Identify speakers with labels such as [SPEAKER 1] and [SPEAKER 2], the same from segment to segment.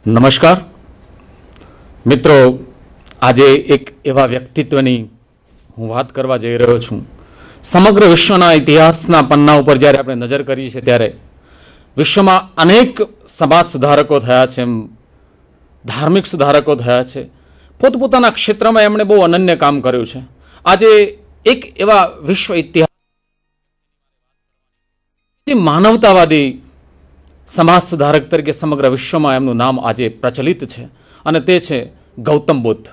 [SPEAKER 1] નમસ્કાર મિત્રો, આજે એક એવા વ્યક્તિત્વની હું વાત કરવા જઈ રહ્યો છું. સમગ્ર વિશ્વના ઇતિહાસના પન્ના ઉપર જ્યારે આપણે નજર કરીએ છીએ ત્યારે વિશ્વમાં અનેક સમાજ સુધારકો થયા છે, ધાર્મિક સુધારકો થયા છે. પોતપોતાના ક્ષેત્રમાં એમણે બહુ અનન્ય કામ કર્યું છે. આજે એક એવા વિશ્વ ઇતિહાસ માનવતાવાદી સમાજ સુધારક તરીકે સમગ્ર વિશ્વમાં એમનું નામ આજે પ્રચલિત છે અને તે છે ગૌતમ બુદ્ધ.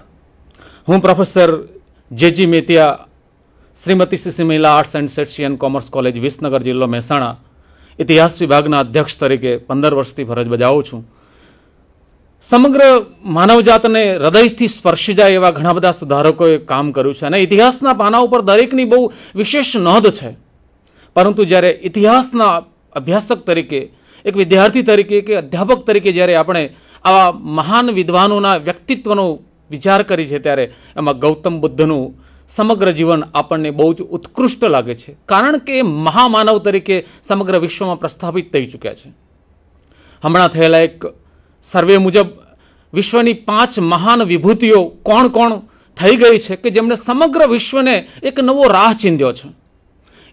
[SPEAKER 1] હું પ્રોફેસર જે.જી. મેતિયા, શ્રીમતી સિસિમિલા આર્ટ્સ એન્ડ સેટ્સિયન કોમર્સ કોલેજ, વિસનગર, જિલ્લો મહેસાણા, ઇતિહાસ વિભાગના અધ્યક્ષ તરીકે 15 વર્ષથી ફરજ બજાવું છું. સમગ્ર માનવજાતને હૃદયથી સ્પર્શી જાય એવા ઘણા બધા સુધારકોએ કામ કર્યું છે અને ઇતિહાસના પાના ઉપર દરેકની બહુ વિશેષ નોંધ છે. પરંતુ જ્યારે ઇતિહાસના અભ્યાસક તરીકે, એક વિદ્યાર્થી તરીકે કે અધ્યાપક તરીકે જ્યારે આપણે આવા મહાન વિદ્વાનોના વ્યક્તિત્વનો વિચાર કરી છે ત્યારે એમાં ગૌતમ બુદ્ધનું સમગ્ર જીવન આપણને બહુ જ ઉત્કૃષ્ટ લાગે છે, કારણ કે એ મહામાનવ તરીકે સમગ્ર વિશ્વમાં પ્રસ્થાપિત થઈ ચૂક્યા છે. હમણાં થયેલા એક સર્વે મુજબ વિશ્વની 5 મહાન વિભૂતિઓ કોણ કોણ થઈ ગઈ છે કે જેમણે સમગ્ર વિશ્વને એક નવો રાહ ચીંધ્યો છે.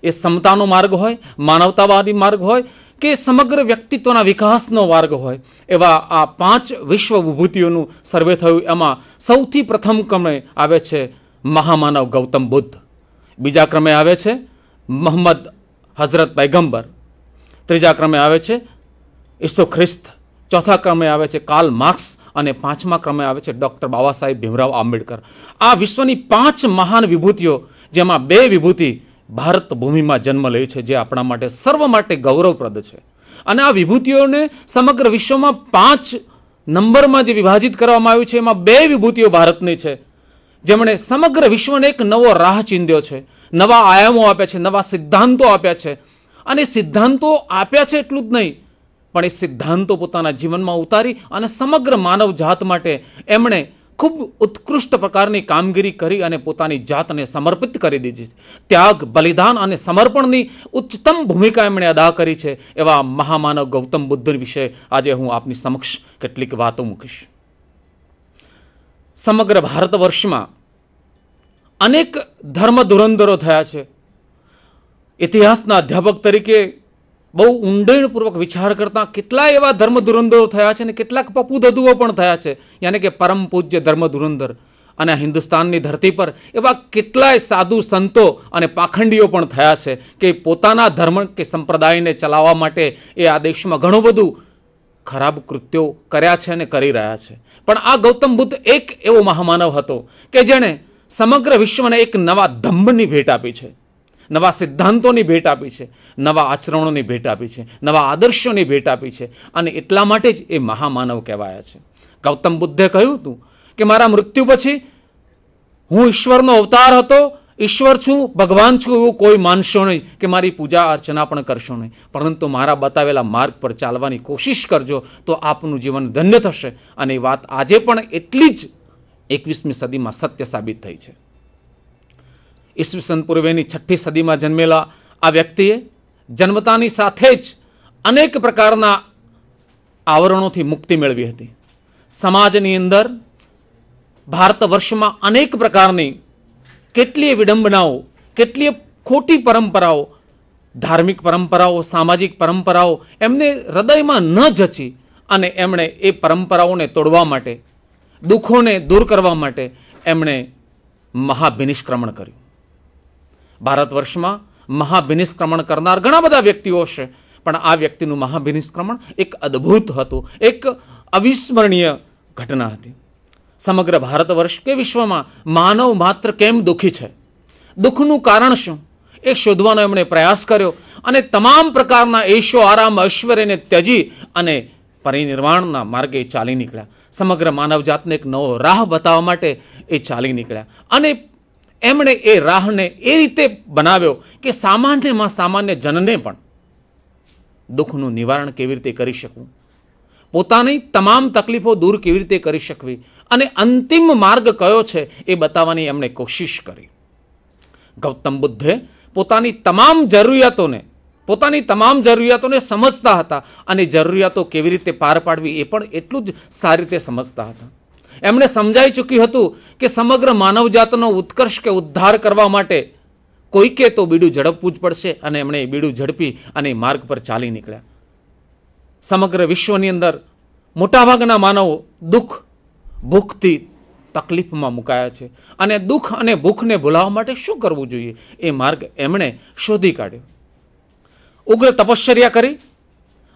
[SPEAKER 1] એ સમતાનો માર્ગ હોય, માનવતાવાદી માર્ગ હોય કે સમગ્ર વ્યક્તિત્વના વિકાસનો માર્ગ હોય, એવા આ 5 વિશ્વ વિભૂતિઓનું સર્વે થયું. એમાં સૌથી પ્રથમ ક્રમે આવે છે મહામાનવ ગૌતમ બુદ્ધ, બીજા ક્રમે આવે છે મોહમ્મદ હઝરત પૈગંબર, ત્રીજા ક્રમે આવે છે ઈસુ ખ્રિસ્ત, ચોથા ક્રમે આવે છે કાર્લ માર્ક્સ અને 5મા ક્રમે આવે છે ડૉક્ટર બાબા સાહેબ ભીમરાવ આંબેડકર. આ વિશ્વની 5 મહાન વિભૂતિઓ, જેમાં 2 વિભૂતિ ભારત ભૂમિમાં જન્મ લે છે, જે આપણા માટે સર્વ માટે ગૌરવપ્રદ છે. અને આ વિભૂતિઓને સમગ્ર વિશ્વમાં 5 નંબરમાં જે વિભાજિત કરવામાં આવ્યું છે, એમાં 2 વિભૂતિઓ ભારતની છે, જેમણે સમગ્ર વિશ્વને એક નવો રાહ ચીંધ્યો છે, નવા આયામો આપ્યા છે, નવા સિદ્ધાંતો આપ્યા છે. અને સિદ્ધાંતો આપ્યા છે એટલું જ નહીં, પણ એ સિદ્ધાંતો પોતાના જીવનમાં ઉતારી અને સમગ્ર માનવ જાત માટે એમણે ખૂબ ઉત્કૃષ્ટ પ્રકારની કામગીરી કરી અને પોતાની જાતને સમર્પિત કરી દીધી છે. ત્યાગ, બલિદાન અને સમર્પણની ઉચ્ચતમ ભૂમિકા એમણે અદા કરી છે. એવા મહામાનવ ગૌતમ બુદ્ધ વિશે આજે હું આપની સમક્ષ કેટલીક વાતો મૂકીશ. સમગ્ર ભારત વર્ષમાં અનેક ધર્મ ધુરંધરો થયા છે. ઇતિહાસના અધ્યાપક તરીકે બહુ ઊંડાણપૂર્વક વિચાર કરતા કેટલાય એવા ધર્મ ધુરંધરો થયા છે અને કેટલાક પપુદદુઓ પણ થયા છે, યાની કે પરમ પૂજ્ય ધર્મ ધુરંધર. અને હિન્દુસ્તાનની ધરતી પર એવા કેટલાય સાધુ સંતો અને પાખંડીઓ પણ થયા છે કે પોતાના ધર્મ કે સંપ્રદાયને ચલાવવા માટે એ આ દેશમાં ઘણું બધું ખરાબ કૃત્યો કર્યા છે અને કરી રહ્યા છે. પણ આ ગૌતમ બુદ્ધ એક એવો મહામાનવ હતો કે જેણે સમગ્ર વિશ્વને એક નવા ધમ્મની ભેટ આપી છે, નવા સિદ્ધાંતોની ભેટ આપી છે, નવા આચરણોની ભેટ આપી છે, નવા આદર્શોની ભેટ આપી છે. અને એટલા માટે જ એ મહામાનવ કહેવાયા છે. ગૌતમ બુદ્ધે કહ્યું હતું કે મારા મૃત્યુ પછી હું ઈશ્વરનો અવતાર હતો, ઈશ્વર છું, ભગવાન છું એવું કોઈ માનશો નહીં કે મારી પૂજા અર્ચના પણ કરશો નહીં, પરંતુ મારા બતાવેલા માર્ગ પર ચાલવાની કોશિશ કરજો તો આપનું જીવન ધન્ય થશે. અને એ વાત આજે પણ એટલી જ 21મી સદીમાં સત્ય સાબિત થઈ છે. ઈસવીસન પૂર્વેની 6ઠી સદીમાં જન્મેલા આ વ્યક્તિએ જન્મતાની સાથે જ અનેક પ્રકારના આવરણોથી મુક્તિ મેળવી હતી. સમાજની અંદર ભારત વર્ષમાં અનેક પ્રકારની કેટલીય વિડંબનાઓ, કેટલીય ખોટી પરંપરાઓ, ધાર્મિક પરંપરાઓ, સામાજિક પરંપરાઓ એમને હૃદયમાં ન જચી અને એમણે એ પરંપરાઓને તોડવા માટે, દુઃખોને દૂર કરવા માટે એમણે મહાભિનિષ્ક્રમણ કર્યું. ભારત વર્ષમાં મહાભિનિષ્ક્રમણ કરનાર ઘણા બધા વ્યક્તિઓ છે, પણ આ વ્યક્તિનું મહાભિનિષ્ક્રમણ એક અદ્ભુત હતું, એક અવિસ્મરણીય ઘટના હતી. સમગ્ર ભારત વર્ષ કે વિશ્વમાં માનવ માત્ર કેમ દુઃખી છે, દુઃખનું કારણ શું, એ શોધવાનો એમણે પ્રયાસ કર્યો અને તમામ પ્રકારના એશો આરામ ઐશ્વર્યને ત્યજી અને પરિનિર્વાણના માર્ગે ચાલી નીકળ્યા. સમગ્ર માનવજાતને એક નવો રાહ બતાવવા માટે એ ચાલી નીકળ્યા અને એમણે એ રાહને એ રીતે બનાવ્યો કે સામાન્યમાં સામાન્ય જનને પણ દુઃખનું નિવારણ કેવી રીતે કરી શકવું, પોતાની તમામ તકલીફો દૂર કેવી રીતે કરી શકવી અને અંતિમ માર્ગ કયો છે એ બતાવવાની એમણે કોશિશ કરી. ગૌતમ બુદ્ધે પોતાની તમામ જરૂરિયાતોને પોતાની તમામ જરૂરિયાતોને સમજતા હતા અને જરૂરિયાતો કેવી રીતે પાર પાડવી એ પણ એટલું જ સારી રીતે સમજતા હતા. એમણે સમજાઈ ચૂક્યું હતું કે સમગ્ર માનવજાતનો ઉત્કર્ષ કે ઉદ્ધાર કરવા માટે કોઈકે તો બીડું ઝડપવું જ પડશે અને એમણે એ બીડું ઝડપી અને માર્ગ પર ચાલી નીકળ્યા. સમગ્ર વિશ્વની અંદર મોટાભાગના માનવો દુઃખ ભૂખથી તકલીફમાં મુકાયા છે અને દુઃખ અને ભૂખને ભૂલાવવા માટે શું કરવું જોઈએ એ માર્ગ એમણે શોધી કાઢ્યો. ઉગ્ર તપશ્ચર્યા કરી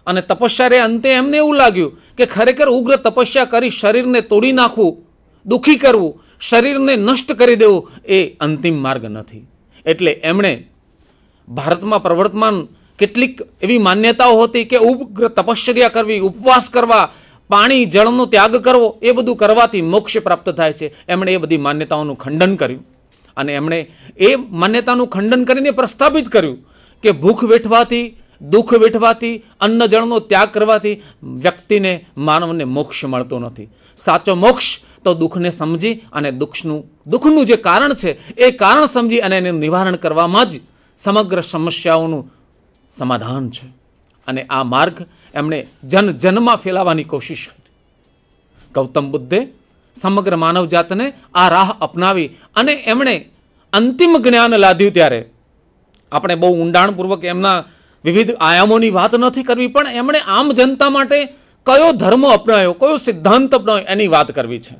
[SPEAKER 1] અને તપશ્ચર્યા અંતે એમને એવું લાગ્યું કે ખરેખર ઉગ્ર તપસ્યા કરી શરીરને તોડી નાખવું, દુઃખી કરવું, શરીરને નષ્ટ કરી દેવું એ અંતિમ માર્ગ નથી. એટલે એમણે ભારતમાં પ્રવર્તમાન કેટલીક એવી માન્યતાઓ હતી કે ઉગ્ર તપશ્ચર્યા કરવી, ઉપવાસ કરવા, પાણી જળનો ત્યાગ કરવો, એ બધું કરવાથી મોક્ષ પ્રાપ્ત થાય છે. એમણે એ બધી માન્યતાઓનું ખંડન કર્યું અને એમણે એ માન્યતાનું ખંડન કરીને પ્રસ્થાપિત કર્યું કે ભૂખ વેઠવાથી, દુઃખ વેઠવાથી, અન્ન જળનો ત્યાગ કરવાથી વ્યક્તિને, માનવને મોક્ષ મળતો નથી. સાચો મોક્ષ તો દુઃખને સમજી અને દુઃખનું જે કારણ છે એ કારણ સમજી અને એનું નિવારણ કરવામાં જ સમગ્ર સમસ્યાઓનું સમાધાન છે. અને આ માર્ગ એમણે જનમાં ફેલાવવાની કોશિશ કરી. ગૌતમ બુદ્ધે સમગ્ર માનવજાતને આ રાહ અપનાવી અને એમણે અંતિમ જ્ઞાન લાદ્યું. ત્યારે આપણે બહુ ઊંડાણપૂર્વક એમના વિવિધ આયામોની વાત નથી કરવી, પણ એમણે આમ જનતા માટે કયો ધર્મ અપનાવ્યો, કયો સિદ્ધાંત અપનાવ્યો એની વાત કરવી છે.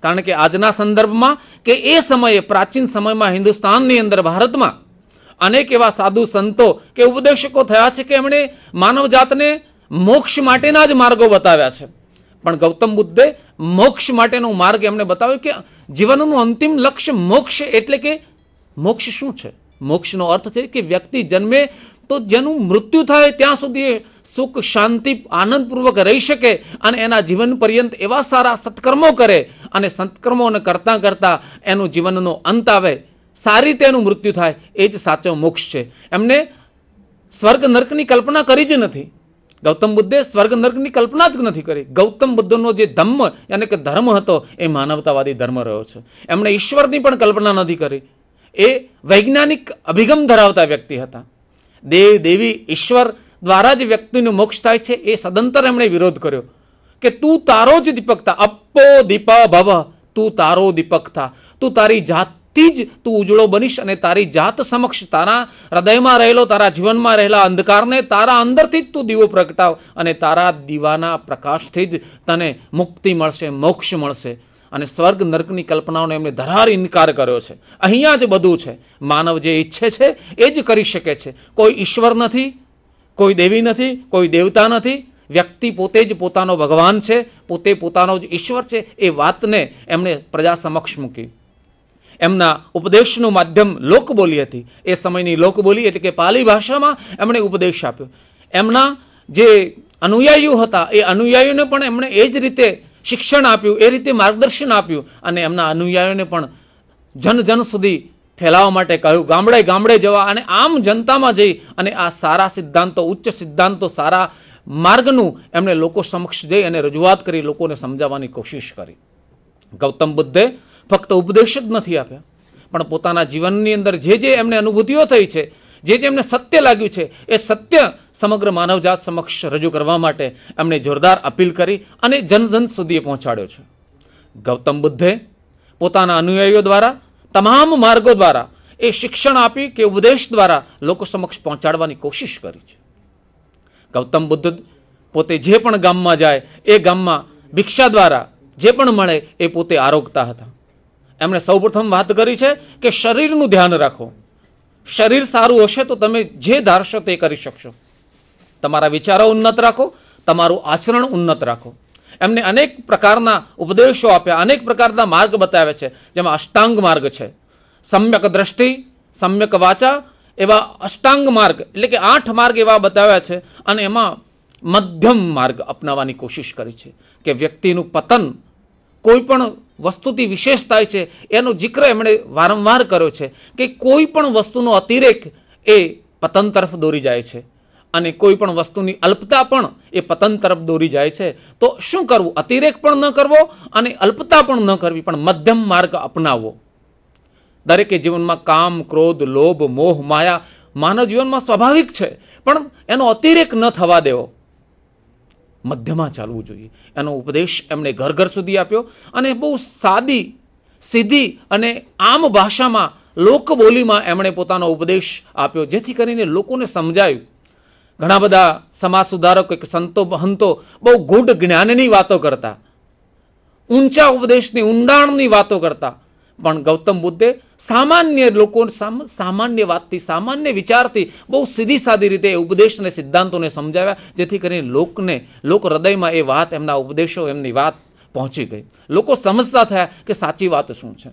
[SPEAKER 1] કારણ કે આજના સંદર્ભમાં કે એ સમયે પ્રાચીન સમયમાં હિન્દુસ્તાનની અંદર, ભારતમાં અનેક એવા સાધુ સંતો કે ઉપદેશકો થયા છે કે એમણે માનવજાતને મોક્ષ માટેના જ માર્ગો બતાવ્યા છે. પણ ગૌતમ બુદ્ધે મોક્ષ માટેનો માર્ગ એમણે બતાવ્યો કે જીવનનું અંતિમ લક્ષ્ય મોક્ષ. એટલે કે મોક્ષ શું છે? મોક્ષનો અર્થ છે કે વ્યક્તિ જન્મે તો જેનું મૃત્યુ થાય ત્યાં સુધી સુખ, શાંતિ, આનંદપૂર્વક રહી શકે અને એના જીવન પર્યંત એવા સારા સત્કર્મો કરે અને સત્કર્મોને કરતાં કરતાં એનું જીવનનો અંત આવે, સારી રીતે એનું મૃત્યુ થાય, એ જ સાચો મોક્ષ છે. એમને સ્વર્ગ નર્કની કલ્પના કરી જ નથી. ગૌતમ બુદ્ધે સ્વર્ગ નર્કની કલ્પના જ નથી કરી. ગૌતમ બુદ્ધનો જે ધમ્મ યાની કે ધર્મ હતો એ માનવતાવાદી ધર્મ રહ્યો છે. એમણે ઈશ્વરની પણ કલ્પના નથી કરી. એ વૈજ્ઞાનિક અભિગમ ધરાવતા વ્યક્તિ હતા. દેવ, દેવી, ઈશ્વર દ્વારા જ વ્યક્તિનું મોક્ષ થાય છે એ સદંતર એમણે વિરોધ કર્યો કે તું તારો જ દીપક થા, અપ્પો દીપ ભવ, તું તારો દીપક થા, તું તારી જાતથી જ તું ઉજળો બનીશ અને તારી જાત સમક્ષ તારા હૃદયમાં રહેલો, તારા જીવનમાં રહેલા અંધકારને તારા અંદરથી જ તું દીવો પ્રગટાવ અને તારા દીવાના પ્રકાશથી જ તને મુક્તિ મળશે, મોક્ષ મળશે. અને સ્વર્ગ નર્કની કલ્પનાઓને એમને ધરાર ઇનકાર કર્યો છે. અહીંયા જ બધું છે. માનવ જે ઈચ્છે છે એ જ કરી શકે છે. કોઈ ઈશ્વર નથી, કોઈ દેવી નથી, કોઈ દેવતા નથી. વ્યક્તિ પોતે જ પોતાનો ભગવાન છે, પોતે પોતાનો જ ઈશ્વર છે. એ વાતને એમણે પ્રજા સમક્ષ મૂકી. એમના ઉપદેશનું માધ્યમ લોકબોલી હતી. એ સમયની લોકબોલી એટલે કે પાલી ભાષામાં એમણે ઉપદેશ આપ્યો. એમના જે અનુયાયીઓ હતા એ અનુયાયીઓને પણ એમણે એ જ રીતે શિક્ષણ આપ્યું, એ રીતે માર્ગદર્શન આપ્યું અને એમના અનુયાયીઓને પણ જન સુધી ફેલાવવા માટે કહ્યું, ગામડે ગામડે જવા અને આમ જનતામાં જઈ અને આ સારા સિદ્ધાંતો, ઉચ્ચ સિદ્ધાંતો, સારા માર્ગનું એમણે લોકો સમક્ષ જઈ અને રજૂઆત કરી, લોકોને સમજાવવાની કોશિશ કરી. ગૌતમ બુદ્ધે ફક્ત ઉપદેશ જ નથી આપ્યા, પણ પોતાના જીવનની અંદર જે એમને અનુભૂતિઓ થઈ છે, જે એમને સત્ય લાગ્યું છે એ સત્ય સમગ્ર માનવજાત સમક્ષ રજૂ કરવા માટે એમણે જોરદાર અપીલ કરી અને જન સુધી પહોંચાડ્યો છે. ગૌતમ બુદ્ધે પોતાના અનુયાયીઓ દ્વારા, તમામ માર્ગો દ્વારા એ શિક્ષણ આપી કે ઉપદેશ દ્વારા લોકો સમક્ષ પહોંચાડવાની કોશિશ કરી છે. ગૌતમ બુદ્ધ પોતે જે પણ ગામમાં જાય એ ગામમાં ભિક્ષા દ્વારા જે પણ મળે એ પોતે આરોગતા હતા. એમણે સૌપ્રથમ વાત કરી છે કે શરીરનું ધ્યાન રાખો. શરીર સારું હશે તો તમે જે ધારશો તે કરી શકશો. તમારા વિચારો ઉન્નત રાખો, તમારું આચરણ ઉન્નત રાખો. એમને અનેક પ્રકારના ઉપદેશો આપ્યા, અનેક પ્રકારના માર્ગ બતાવ્યા છે, જેમાં અષ્ટાંગ માર્ગ છે, સમ્યક દ્રષ્ટિ, સમ્યક વાચા, એવા અષ્ટાંગ માર્ગ એટલે કે 8 માર્ગ એવા બતાવ્યા છે. અને એમાં મધ્યમ માર્ગ અપનાવવાની કોશિશ કરી છે કે વ્યક્તિનું પતન કોઈ પણ વસ્તુથી વિશેષ થાય છે એનો જિક્ર એમણે વારંવાર કર્યો છે કે કોઈ પણ વસ્તુનો અતિરેક એ પતન તરફ દોરી જાય છે અને કોઈ પણ વસ્તુની અલ્પતા પણ એ પતન તરફ દોરી જાય છે. તો શું કરવું? અતિરેક પણ ન કરવો અને અલ્પતા પણ ન કરવી, પણ મધ્યમ માર્ગ અપનાવવો. દરેકે જીવનમાં કામ, ક્રોધ, લોભ, મોહ, માયા માનવ જીવનમાં સ્વાભાવિક છે, પણ એનો અતિરેક ન થવા દેવો, મધ્યમાં ચાલવું જોઈએ. એનો ઉપદેશ એમણે ઘર ઘર સુધી આપ્યો અને બહુ સાદી, સીધી અને આમ ભાષામાં, લોકબોલીમાં એમણે પોતાનો ઉપદેશ આપ્યો, જેથી કરીને લોકોને સમજાયું. ઘણા બધા સમાજ સુધારકો કે સંતો મહંતો બહુ ગૂઢ જ્ઞાનની વાતો કરતા, ઊંચા ઉપદેશની, ઊંડાણની વાતો કરતા, પણ ગૌતમ બુદ્ધે સામાન્ય લોકો, સામાન્ય વાતથી, સામાન્ય વિચારથી બહુ સીધી સાદી રીતે એ ઉપદેશ અને સિદ્ધાંતોને સમજાવ્યા, જેથી કરીને લોક હૃદયમાં એ વાત, એમના ઉપદેશો, એમની વાત પહોંચી ગઈ. લોકો સમજતા થયા કે સાચી વાત શું છે.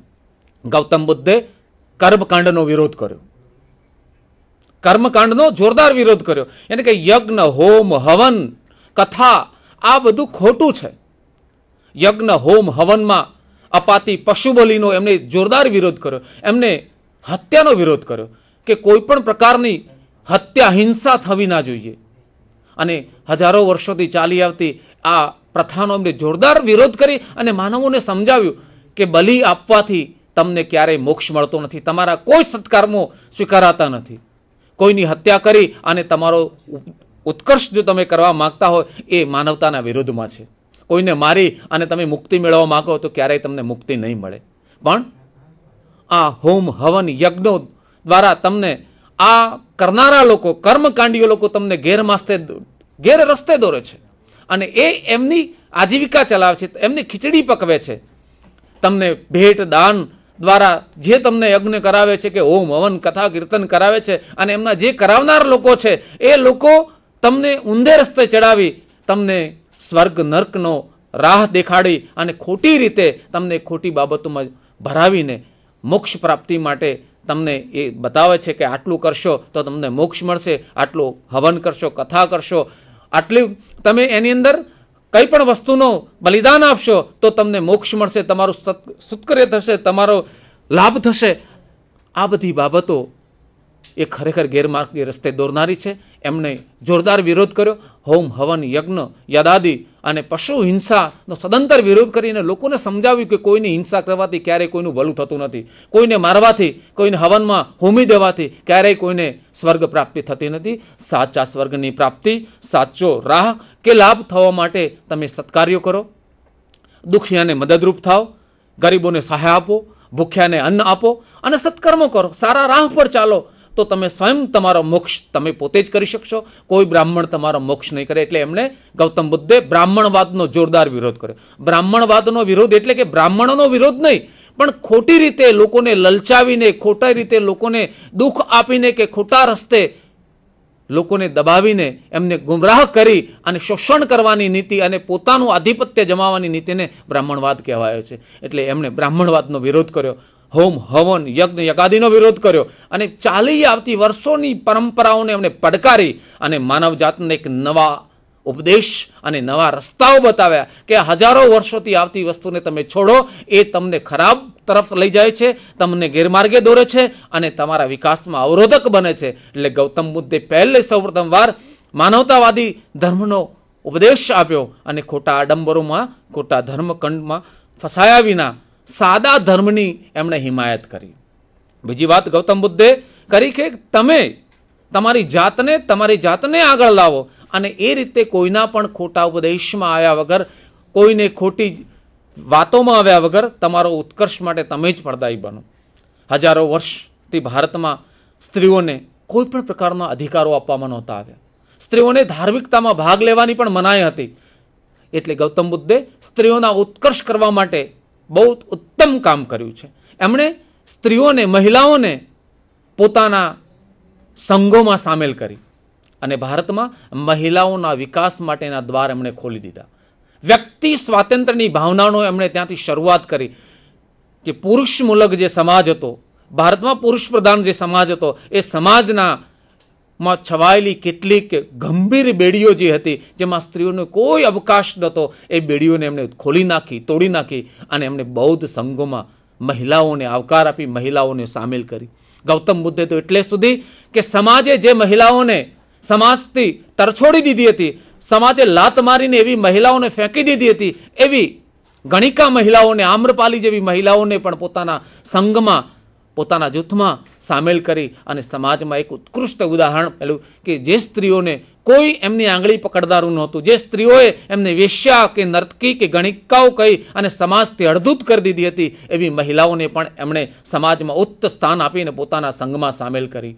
[SPEAKER 1] ગૌતમ બુદ્ધે કર્મકાંડનો વિરોધ કર્યો, કર્મકાંડનો જોરદાર વિરોધ કર્યો. એટલે કે યજ્ઞ, હોમ, હવન, કથા આ બધું ખોટું છે. યજ્ઞ, હોમ, હવનમાં અપાતી પશુ બલિનો એમને જોરદાર વિરોધ કર્યો. એમને હત્યાનો વિરોધ કર્યો કે કોઈ પણ પ્રકારની હત્યા, હિંસા થવી ના જોઈએ. અને હજારો વર્ષોથી ચાલી આવતી આ પ્રથાનો એમને જોરદાર વિરોધ કરી અને માનવોને સમજાવ્યું કે બલિ આપવાથી તમને ક્યારેય મોક્ષ મળતો નથી, તમારા કોઈ સત્કર્મો સ્વીકારાતા નથી. કોઈની હત્યા કરી અને તમારો ઉત્કર્ષ જો તમે કરવા માંગતા હોય એ માનવતાના વિરુદ્ધમાં છે. કોઈને મારી અને તમે મુક્તિ મેળવવા માંગો તો ક્યારેય તમને મુક્તિ નહીં મળે. પણ આ હોમ, હવન, યજ્ઞો દ્વારા તમને આ કરનારા લોકો, કર્મકાંડીઓ લોકો તમને ગેર રસ્તે દોરે છે અને એ એમની આજીવિકા ચલાવે છે, એમની ખીચડી પકવે છે. તમને ભેટ, દાન દ્વારા જે તમને યજ્ઞ કરાવે છે કે હોમ, હવન, કથા, કીર્તન કરાવે છે અને એમના જે કરાવનાર લોકો છે એ લોકો તમને ઊંધે રસ્તે ચડાવી, તમને સ્વર્ગ નર્કનો રાહ દેખાડી અને ખોટી રીતે તમને ખોટી બાબતોમાં ભરાવીને મોક્ષ પ્રાપ્તિ માટે તમને એ બતાવે છે કે આટલું કરશો તો તમને મોક્ષ મળશે, આટલું હવન કરશો, કથા કરશો, આટલું તમે એની અંદર કંઈ પણ વસ્તુનો બલિદાન આપશો તો તમને મોક્ષ મળશે, તમારું સત્કર્ય થશે, તમારો લાભ થશે. આ બધી બાબતો એ ખરેખર ગેરમાર્ગે રસ્તે દોરનારી છે. એમણે જોરદાર વિરોધ કર્યો. હોમ, હવન, યજ્ઞ, યદાદિ અને પશુ હિંસાનો સદંતર વિરોધ કરીને લોકોને સમજાવ્યું કે કોઈની હિંસા કરવાથી ક્યારેય કોઈનું ભલું થતું નથી, કોઈને મારવાથી, કોઈને હવનમાં હોમી દેવાથી ક્યારેય કોઈને સ્વર્ગ પ્રાપ્તિ થતી નથી. સાચા સ્વર્ગની પ્રાપ્તિ, સાચો રાહ કે લાભ થવા માટે તમે સત્કાર્યો કરો, દુખિયાને મદદરૂપ થાઓ, ગરીબોને સહાય આપો, ભૂખ્યાને અન્ન આપો અને સત્કર્મો કરો, સારા રાહ પર ચાલો, તો તમે સ્વયં તમારો મોક્ષ તમે પોતે જ કરી શકશો. કોઈ બ્રાહ્મણ તમારો મોક્ષ નહીં કરે. એટલે એમણે ગૌતમ બુદ્ધે બ્રાહ્મણવાદનો જોરદાર વિરોધ કર્યો. બ્રાહ્મણવાદનો વિરોધ એટલે કે બ્રાહ્મણોનો વિરોધ નહીં, પણ ખોટી રીતે લોકોને લલચાવીને, ખોટા રીતે લોકોને દુઃખ આપીને કે ખોટા રસ્તે લોકોને દબાવીને એમને ગુમરાહ કરી અને શોષણ કરવાની નીતિ અને પોતાનું આધિપત્ય જમાવવાની નીતિને બ્રાહ્મણવાદ કહેવાયો છે. એટલે એમણે બ્રાહ્મણવાદનો વિરોધ કર્યો, હોમ, હવન, યજ્ઞ, યગાદિનો વિરોધ કર્યો અને ચાલી આવતી વર્ષોની પરંપરાઓને એમણે પડકારી અને માનવ જાતને એક નવા ઉપદેશ અને નવા રસ્તાઓ બતાવ્યા કે હજારો વર્ષોથી આવતી વસ્તુને તમે છોડો, એ તમને ખરાબ તરફ લઈ જાય છે, તમને ગેરમાર્ગે દોરે છે અને તમારા વિકાસમાં અવરોધક બને છે. એટલે ગૌતમ બુદ્ધે પહેલે સૌપ્રથમ વાર માનવતાવાદી ધર્મનો ઉપદેશ આપ્યો અને ખોટા આડંબરોમાં, ખોટા ધર્મકંડમાં ફસાયા વિના સાદા ધર્મની એમણે હિમાયત કરી. બીજી વાત ગૌતમ બુદ્ધે કરી કે તમે તમારી જાતને આગળ લાવો અને એ રીતે કોઈના પણ ખોટા ઉપદેશમાં આવ્યા વગર, કોઈને ખોટી વાતોમાં આવ્યા વગર તમારો ઉત્કર્ષ માટે તમે જ પડદાયી બનો. હજારો વર્ષથી ભારતમાં સ્ત્રીઓને કોઈ પણ પ્રકારના અધિકારો આપવામાં નહોતા આવ્યા. સ્ત્રીઓને ધાર્મિકતામાં ભાગ લેવાની પણ મનાઈ હતી. એટલે ગૌતમ બુદ્ધે સ્ત્રીઓના ઉત્કર્ષ કરવા માટે બહુ ઉત્તમ કામ કર્યું છે. એમણે સ્ત્રીઓને, મહિલાઓને પોતાના સંઘોમાં સામેલ કરી અને ભારતમાં મહિલાઓના વિકાસ માટેના દ્વાર એમણે ખોલી દીધા. વ્યક્તિ સ્વાતંત્ર્યની ભાવનાનો એમણે ત્યાંથી શરૂઆત કરી કે પુરુષ મૂલક જે સમાજ હતો, ભારતમાં પુરુષ પ્રધાન જે સમાજ હતો, એ સમાજના માં છવાયેલી કેટલીક ગંભીર બેડીઓ જે હતી, જેમાં સ્ત્રીઓનો કોઈ અવકાશ નહોતો, એ બેડીઓને એમણે ખોલી નાખી, તોડી નાખી અને એમણે બૌદ્ધ સંઘોમાં મહિલાઓને આવકાર આપી, મહિલાઓને સામેલ કરી. ગૌતમ બુદ્ધે તો એટલે સુધી કે સમાજે જે મહિલાઓને સમાજથી તરછોડી દીધી હતી, સમાજે લાત મારીને એવી મહિલાઓને ફેંકી દીધી હતી, એવી ગણિકા મહિલાઓને, આમ્રપાલી જેવી મહિલાઓને પણ પોતાના સંઘમાં પોતાના જૂથમાં સામેલ કરી અને સમાજમાં એક ઉત્કૃષ્ટ ઉદાહરણ પેલું કે જે સ્ત્રીઓને કોઈ એમની આંગળી પકડનારું નહોતું, જે સ્ત્રીઓએ એમને વેશ્યા કે નર્તકી કે ગણિકાઓ કહી અને સમાજથી અડધૂત કરી દીધી હતી, એવી મહિલાઓને પણ એમણે સમાજમાં ઉચ્ચ સ્થાન આપીને પોતાના સંઘમાં સામેલ કરી.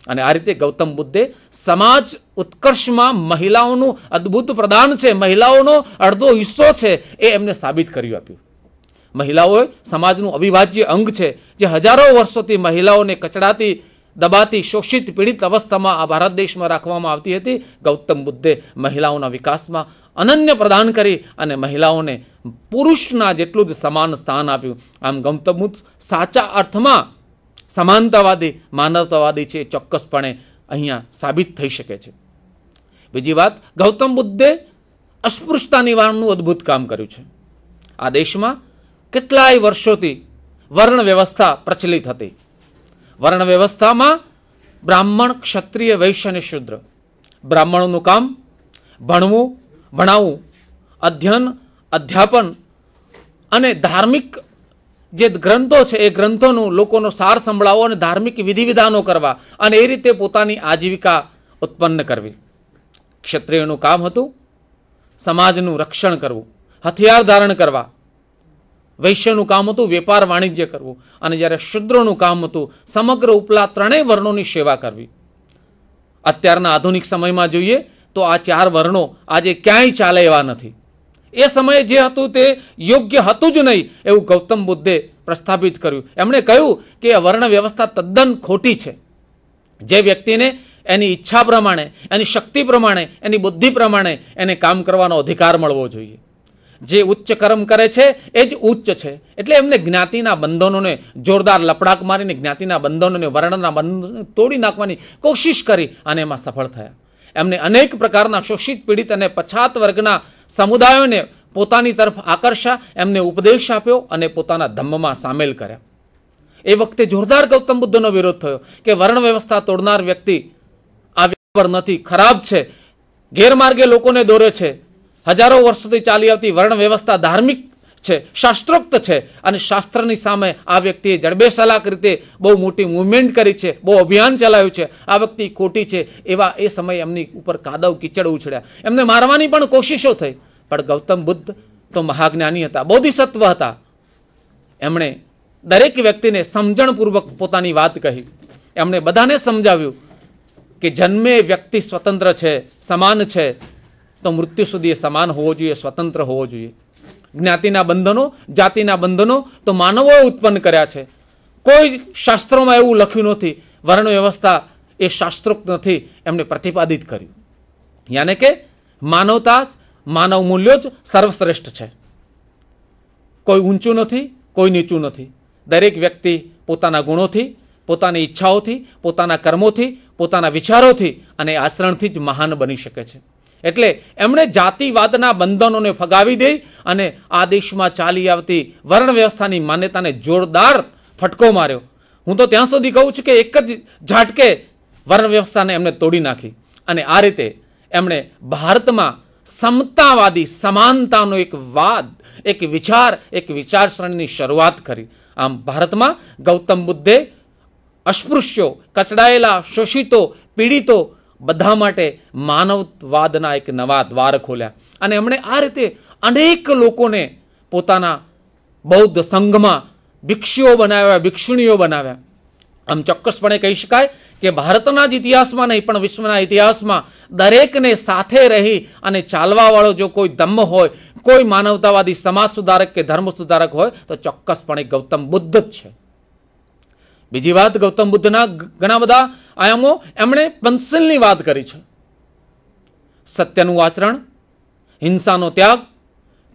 [SPEAKER 1] અને આ રીતે ગૌતમ બુદ્ધે સમાજ ઉત્કર્ષમાં મહિલાઓનું અદ્ભુત પ્રદાન છે, મહિલાઓનો અડધો હિસ્સો છે, એ એમને સાબિત કર્યું આપ્યું. મહિલાઓ સમાજનું અવિભાજ્ય અંગ છે, જે હજારો વર્ષોથી મહિલાઓને કચડાતી, દબાતી, શોષિત, પીડિત અવસ્થામાં આ ભારત દેશમાં રાખવામાં આવતી હતી. ગૌતમ બુદ્ધે મહિલાઓના વિકાસમાં અનન્ય પ્રદાન કરી અને મહિલાઓને પુરુષના જેટલું જ સમાન સ્થાન આપ્યું. આમ ગૌતમ બુદ્ધ સાચા અર્થમાં સમાનતાવાદી, માનવતાવાદી છે, ચોક્કસપણે અહીંયા સાબિત થઈ શકે છે. બીજી વાત, ગૌતમ બુદ્ધે અસ્પૃશ્યતા નિવારણનું અદ્ભુત કામ કર્યું છે. આ દેશમાં કેટલાય વર્ષોથી વર્ણ વ્યવસ્થા પ્રચલિત હતી. વર્ણ વ્યવસ્થામાં બ્રાહ્મણ, ક્ષત્રિય, વૈશ્ય અને શૂદ્ર. બ્રાહ્મણોનું કામ ભણવું, ભણાવવું, અધ્યયન, અધ્યાપન અને ધાર્મિક જે ગ્રંથો છે એ ગ્રંથોનું લોકોનો સાર સંભળાવો અને ધાર્મિક વિધિ વિધાનો કરવા અને એ રીતે પોતાની આજીવિકા ઉત્પન્ન કરવી. ક્ષત્રિયોનું કામ હતું સમાજનું રક્ષણ કરવું, હથિયાર ધારણ કરવા. વૈશ્યનું કામ હતું વેપાર વાણિજ્ય કરવું. અને જ્યારે શૂદ્રોનું કામ હતું સમગ્ર ઉપલા ત્રણેય વર્ણોની સેવા કરવી. અત્યારના આધુનિક સમયમાં જોઈએ તો આ ચાર વર્ણો આજે ક્યાંય ચાલે એવા નથી. એ સમયે જે હતું તે યોગ્ય હતું જ નહીં એવું ગૌતમ બુદ્ધે પ્રસ્થાપિત કર્યું. એમણે કહ્યું કે આ વર્ણ વ્યવસ્થા તદ્દન ખોટી છે. જે વ્યક્તિને એની ઈચ્છા પ્રમાણે, એની શક્તિ પ્રમાણે, એની બુદ્ધિ પ્રમાણે એને કામ કરવાનો અધિકાર મળવો જોઈએ. જે ઉચ્ચ કર્મ કરે છે એ જ ઉચ્ચ છે. એટલે એમને જ્ઞાતિના બંધનોને જોરદાર લપડાક મારીને જ્ઞાતિના બંધનોને, વર્ણના બંધનો તોડી નાખવાની કોશિશ કરી અને એમાં સફળ થયા. એમને અનેક પ્રકારના શોષિત, પીડિત અને પછાત વર્ગના સમુદાયોને પોતાની તરફ આકર્ષ્યા, એમને ઉપદેશ આપ્યો અને પોતાના ધમ્મમાં સામેલ કર્યા. એ વખતે જોરદાર ગૌતમ બુદ્ધનો વિરોધ થયો કે વર્ણ વ્યવસ્થા તોડનાર વ્યક્તિ આ પર નથી, ખરાબ છે, ગેરમાર્ગે લોકોને દોરે છે. હજારો વર્ષોથી ચાલી આવતી વર્ણ વ્યવસ્થા ધાર્મિક છે, શાસ્ત્રોક્ત છે અને શાસ્ત્રની સામે આ વ્યક્તિએ જડબેસલાક રીતે બહુ મોટી મુવમેન્ટ કરી છે, બહુ અભિયાન ચલાવ્યું છે. આ વ્યક્તિ ખોટી છે એવા એ સમયે એમની ઉપર કાદવ કીચડ ઉછળ્યા. એમને મારવાની પણ કોશિશો થઈ. પણ ગૌતમ બુદ્ધ તો મહાજ્ઞાની હતા, બોધિસત્વ હતા. એમણે દરેક વ્યક્તિને સમજણપૂર્વક પોતાની વાત કહી. એમણે બધાને સમજાવ્યું કે જન્મે વ્યક્તિ સ્વતંત્ર છે, સમાન છે, તો મૃત્યુ સુધી એ સમાન હોવો જોઈએ, સ્વતંત્ર હોવો જોઈએ. જ્ઞાતિના બંધનો, જાતિના બંધનો તો માનવોએ ઉત્પન્ન કર્યા છે. કોઈ શાસ્ત્રોમાં એવું લખ્યું નથી. વર્ણ વ્યવસ્થા એ શાસ્ત્રોક્ત નથી, એમણે પ્રતિપાદિત કર્યું. યાને કે માનવતા જ, માનવ મૂલ્યો જ સર્વશ્રેષ્ઠ છે. કોઈ ઊંચું નથી, કોઈ નીચું નથી. દરેક વ્યક્તિ પોતાના ગુણોથી, પોતાની ઈચ્છાઓથી, પોતાના કર્મોથી, પોતાના વિચારોથી અને આચરણથી જ મહાન બની શકે છે. એટલે એમણે જાતિવાદના બંધનોને ફગાવી દઈ અને આ દેશમાં ચાલી આવતી વર્ણ વ્યવસ્થાની માન્યતાને જોરદાર ફટકો માર્યો. હું તો ત્યાં સુધી કહું છું કે એક જ ઝાટકે વર્ણ વ્યવસ્થાને એમણે તોડી નાખી. અને આ રીતે એમણે ભારતમાં સમતાવાદી, સમાનતાનો એક વાદ, એક વિચાર, એક વિચારસરણીની શરૂઆત કરી. આમ ભારતમાં ગૌતમ બુદ્ધે અસ્પૃશ્યો, કચડાયેલા, શોષિતો, પીડિતો બધા માટે માનવવાદના એક નવા દ્વાર ખોલ્યા. અને એમણે આ રીતે અનેક લોકોને પોતાના બૌદ્ધ સંઘમાં ભિક્ષુઓ બનાવ્યા, ભિક્ષુણીઓ બનાવ્યા. આમ ચોક્કસપણે કહી શકાય કે ભારતના જ ઇતિહાસમાં નહીં પણ વિશ્વના ઇતિહાસમાં દરેકને સાથે રહી અને ચાલવાવાળો જો કોઈ ધમ્મ હોય, કોઈ માનવતાવાદી સમાજ સુધારક કે ધર્મ સુધારક હોય તો ચોક્કસપણે ગૌતમ બુદ્ધ જ છે. બીજી વાત, ગૌતમ બુદ્ધના ઘણા બધા આયામો, એમણે પંચશીલની વાત કરી છે. સત્યનું આચરણ, હિંસાનો ત્યાગ,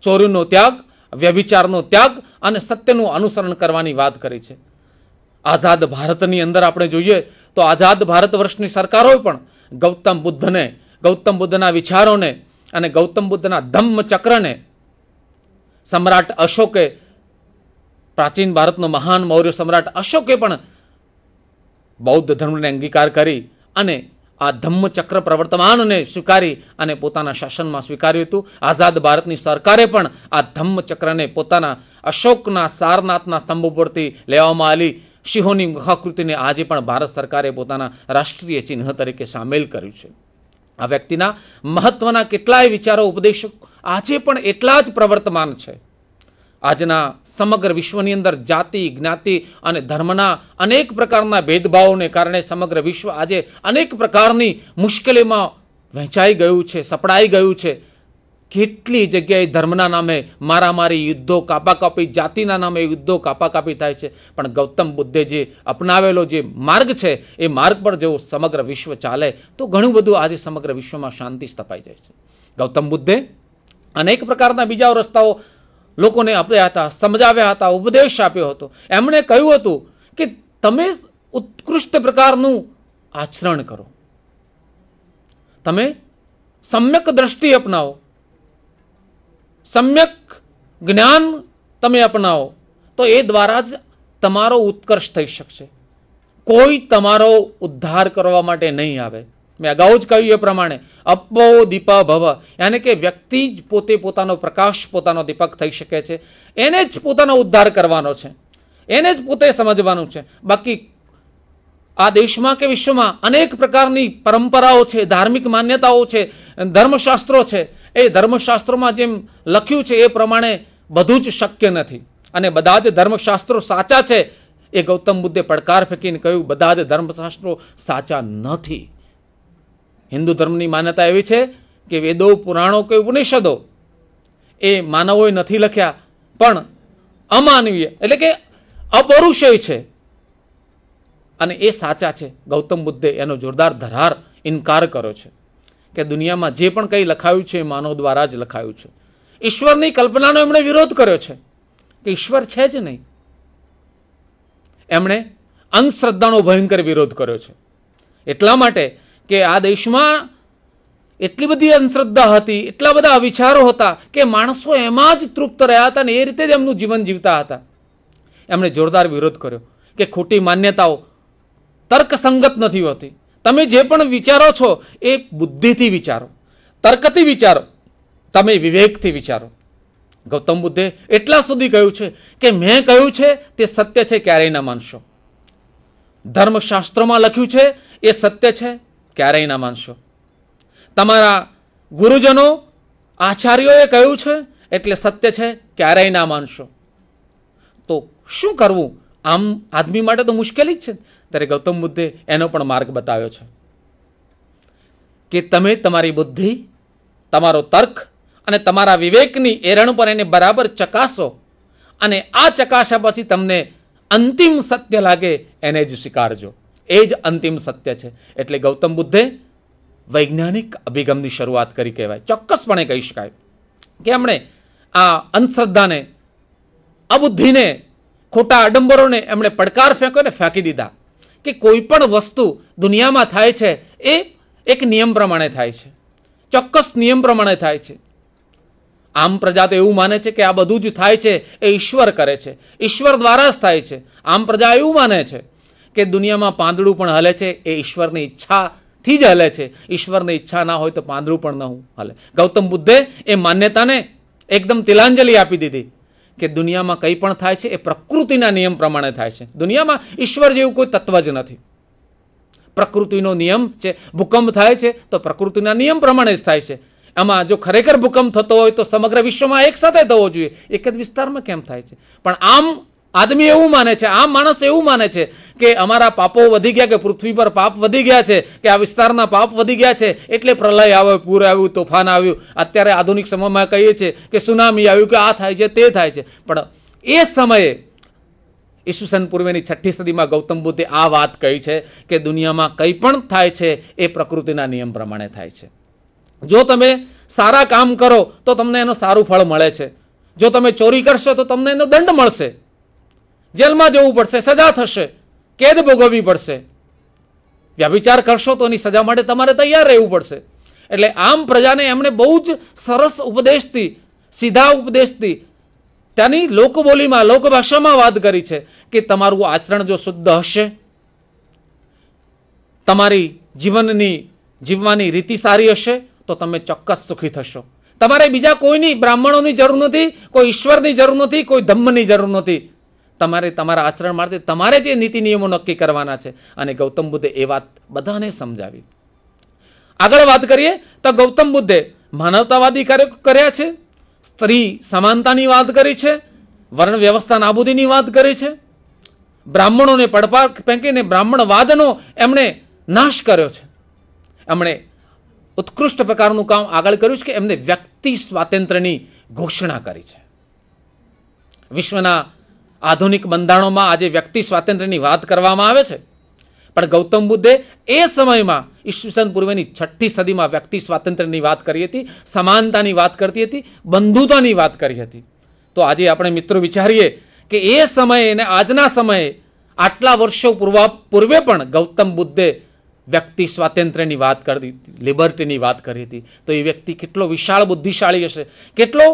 [SPEAKER 1] ચોરીનો ત્યાગ, વ્યભિચારનો ત્યાગ અને સત્યનું અનુસરણ કરવાની વાત કરી છે. આઝાદ ભારતની અંદર આપણે જોઈએ તો આઝાદ ભારત વર્ષની સરકારોએ પણ ગૌતમ બુદ્ધને, ગૌતમ બુદ્ધના વિચારોને અને ગૌતમ બુદ્ધના ધમ્મચક્રને સમ્રાટ અશોકે, પ્રાચીન ભારતનો મહાન મૌર્ય સમ્રાટ અશોકે પણ બૌદ્ધ ધર્મને અંગીકાર કરી અને આ ધમ્મચક્ર પ્રવર્તમાનને સ્વીકારી અને પોતાના શાસનમાં સ્વીકાર્યું હતું. આઝાદ ભારતની સરકારે પણ આ ધમ્મચક્રને પોતાના અશોકના સારનાથના સ્તંભ ઉપરથી લેવામાં આવેલી સિંહોની મુખાકૃતિને આજે પણ ભારત સરકારે પોતાના રાષ્ટ્રીય ચિહ્ન તરીકે સામેલ કર્યું છે. આ વ્યક્તિના મહત્વના કેટલાય વિચારો, ઉપદેશો આજે પણ એટલા જ પ્રવર્તમાન છે. આજના સમગ્ર વિશ્વની અંદર જાતિ, જ્ઞાતિ અને ધર્મના અનેક પ્રકારના ભેદભાવોને કારણે સમગ્ર વિશ્વ આજે અનેક પ્રકારની મુશ્કેલીમાં વહેંચાઈ ગયું છે, સપડાઈ ગયું છે. કેટલી જગ્યાએ ધર્મના નામે મારામારી, યુદ્ધો, કાપાકાપી, જાતિના નામે યુદ્ધો, કાપાકાપી થાય છે. પણ ગૌતમ બુદ્ધે જે અપનાવેલો જે માર્ગ છે એ માર્ગ પર જો સમગ્ર વિશ્વ ચાલે તો ઘણું બધું આજે સમગ્ર વિશ્વમાં શાંતિ સ્થપાઈ જાય છે. ગૌતમ બુદ્ધે અનેક પ્રકારના બીજા રસ્તાઓ લોકોને આપ્યા હતા, સમજાવ્યા હતા, ઉપદેશ આપ્યો હતો. એમણે કહ્યું હતું કે તમે ઉત્કૃષ્ટ પ્રકારનું આચરણ કરો, તમે સમ્યક દ્રષ્ટિ અપનાવો, સમ્યક જ્ઞાન તમે અપનાવો તો એ દ્વારા જ તમારો ઉત્કર્ષ થઈ શકશે. કોઈ તમારો ઉદ્ધાર કરવા માટે નહીં આવે. મેં અગાઉ જ કહ્યું એ પ્રમાણે અપો દીપ ભવ, યાની કે વ્યક્તિ જ પોતે પોતાનો પ્રકાશ, પોતાનો દીપક થઈ શકે છે. એને જ પોતાનો ઉદ્ધાર કરવાનો છે, એને જ પોતે સમજવાનું છે. બાકી આ દેશમાં કે વિશ્વમાં અનેક પ્રકારની પરંપરાઓ છે, ધાર્મિક માન્યતાઓ છે, ધર્મશાસ્ત્રો છે. એ ધર્મશાસ્ત્રોમાં જેમ લખ્યું છે એ પ્રમાણે બધું જ શક્ય નથી. અને બધા જ ધર્મશાસ્ત્રો સાચા છે એ ગૌતમ બુદ્ધે પડકાર ફેંકીને કહ્યું બધા જ ધર્મશાસ્ત્રો સાચા નથી. હિન્દુ ધર્મની માન્યતા એવી છે કે વેદો, પુરાણો કે ઉપનિષદો એ માનવોએ નથી લખ્યા, પણ અમાનવીય એટલે કે અપૌરુષેય છે અને એ સાચા છે. ગૌતમ બુદ્ધે એનો જોરદાર ધરાર ઇનકાર કર્યો છે કે દુનિયામાં જે પણ કંઈ લખાયું છે એ માનવ દ્વારા જ લખાયું છે. ઈશ્વરની કલ્પનાનો એમણે વિરોધ કર્યો છે કે ઈશ્વર છે જ નહીં. એમણે અંધશ્રદ્ધાનો ભયંકર વિરોધ કર્યો છે. એટલા માટે કે આ દેશમાં એટલી બધી અંધશ્રદ્ધા હતી, એટલા બધા વિચારો હતા કે માણસો એમાં જ તૃપ્ત રહ્યા હતા અને એ રીતે જ એમનું જીવન જીવતા હતા. એમણે જોરદાર વિરોધ કર્યો કે ખોટી માન્યતાઓ તર્કસંગત નથી હોતી. તમે જે પણ વિચારો છો એ બુદ્ધિથી વિચારો, તર્કથી વિચારો, તમે વિવેકથી વિચારો. ગૌતમ બુદ્ધે એટલા સુધી કહ્યું છે કે મેં કહ્યું છે તે સત્ય છે, ક્યારેય ના માનશો. ધર્મશાસ્ત્રોમાં લખ્યું છે એ સત્ય છે, ક્યારેય ના માનશો. તમારા ગુરુજનો, આચાર્યોએ કહ્યું છે એટલે સત્ય છે, ક્યારેય ના માનશો. તો શું કરવું? આમ આદમી માટે તો મુશ્કેલી જ છે. ત્યારે ગૌતમ બુદ્ધે એનો પણ માર્ગ બતાવ્યો છે કે તમે તમારી બુદ્ધિ, તમારો તર્ક અને તમારા વિવેકની એરણ પર એને બરાબર ચકાસો અને આ ચકાસ્યા પછી તમને અંતિમ સત્ય લાગે એને જ સ્વીકારજો. એ જ અંતિમ સત્ય છે. એટલે ગૌતમ બુદ્ધે વૈજ્ઞાનિક અભિગમની શરૂઆત કરી કહેવાય. ચોક્કસપણે કહી શકાય કે એમણે આ અંધશ્રદ્ધાને, અબુદ્ધિને, ખોટા આડંબરોને એમણે પડકાર ફેંક્યો ને ફેંકી દીધા કે કોઈ પણ વસ્તુ દુનિયામાં થાય છે એ એક નિયમ પ્રમાણે થાય છે, ચોક્કસ નિયમ પ્રમાણે થાય છે. આમ પ્રજા તો એવું માને છે કે આ બધું જ થાય છે એ ઈશ્વર કરે છે, ઈશ્વર દ્વારા જ થાય છે. આમ પ્રજા એવું માને છે કે દુનિયામાં પાંદડું પણ હલે છે એ ઈશ્વરની ઈચ્છાથી જ હલે છે. ઈશ્વરની ઈચ્છા ના હોય તો પાંદડું પણ ન હલે. ગૌતમ બુદ્ધે એ માન્યતાને એકદમ તિલાંજલિ આપી દીધી કે દુનિયામાં કંઈ પણ થાય છે એ પ્રકૃતિના નિયમ પ્રમાણે થાય છે. દુનિયામાં ઈશ્વર જેવું કોઈ તત્વ જ નથી. પ્રકૃતિનો નિયમ છે. ભૂકંપ થાય છે તો પ્રકૃતિના નિયમ પ્રમાણે જ થાય છે. આમાં જો ખરેખર ભૂકંપ થતો હોય તો સમગ્ર વિશ્વમાં એક સાથે થવો જોઈએ, એક જ વિસ્તારમાં કેમ થાય છે? પણ આમ આદમી એવું માને છે, આમ માણસ એવું માને છે કે અમારા પાપો વધી ગયા, કે પૃથ્વી પર પાપ વધી ગયા છે, કે આ વિસ્તારના પાપ વધી ગયા છે એટલે પ્રલય આવ્યો, પૂર આવ્યું, તોફાન આવ્યું. અત્યારે આધુનિક સમયમાં કહીએ છીએ કે સુનામી આવ્યું, કે આ થાય છે, તે થાય છે. પણ એ સમયે ઈસુસન પૂર્વેની 6ઠી સદીમાં ગૌતમ બુદ્ધે આ વાત કહી છે કે દુનિયામાં કંઈ પણ થાય છે એ પ્રકૃતિના નિયમ પ્રમાણે થાય છે. જો તમે સારા કામ કરો તો તમને એનું સારું ફળ મળે છે. જો તમે ચોરી કરશો તો તમને એનો દંડ મળશે, જેલમાં જવું પડશે, સજા થશે, કેદ ભોગવવી પડશે. વ્યભિચાર કરશો તો એની સજા માટે તમારે તૈયાર રહેવું પડશે. એટલે આમ પ્રજાને એમણે બહુ જ સરસ ઉપદેશથી, સીધા ઉપદેશથી, ત્યાંની લોકબોલીમાં, લોકભાષામાં વાત કરી છે કે તમારું આચરણ જો શુદ્ધ હશે, તમારી જીવવાની રીતિ સારી હશે તો તમે ચોક્કસ સુખી થશો. તમારે બીજા કોઈની, બ્રાહ્મણોની જરૂર નથી, કોઈ ઈશ્વરની જરૂર નથી, કોઈ ધમ્મની જરૂર નથી. તમારે તમારા આચરણ માટે તમારે જે નીતિ નિયમો નક્કી કરવાના છે. અને ગૌતમ બુદ્ધે એ વાત બધાને સમજાવી. આગળ વાત કરીએ તો ગૌતમ બુદ્ધે માનવતાવાદી કાર્યો કર્યા છે, સ્ત્રી સમાનતાની વાત કરી છે, વર્ણ વ્યવસ્થા નાબૂદીની વાત કરી છે, બ્રાહ્મણોને પડપાર ફેંકીને બ્રાહ્મણવાદનો એમણે નાશ કર્યો છે. એમણે ઉત્કૃષ્ટ પ્રકારનું કામ આગળ કર્યું છે કે એમને વ્યક્તિ સ્વાતંત્ર્યની ઘોષણા કરી છે. વિશ્વના આધુનિક બંધારણોમાં આજે વ્યક્તિ સ્વાતંત્ર્યની વાત કરવામાં આવે છે, પણ ગૌતમ બુદ્ધે એ સમયમાં ઈસવીસન પૂર્વેની 6ઠી સદીમાં વ્યક્તિ સ્વાતંત્ર્યની વાત કરી હતી, સમાનતાની વાત કરતી હતી, બંધુતાની વાત કરી હતી. તો આજે આપણે મિત્રો વિચારીએ કે એ સમયે અને આજના સમયે આટલા વર્ષો પૂર્વે પણ ગૌતમ બુદ્ધે વ્યક્તિ સ્વાતંત્ર્યની વાત કરી હતી, લિબર્ટીની વાત કરી હતી. તો એ વ્યક્તિ કેટલો વિશાળ બુદ્ધિશાળી હશે, કેટલો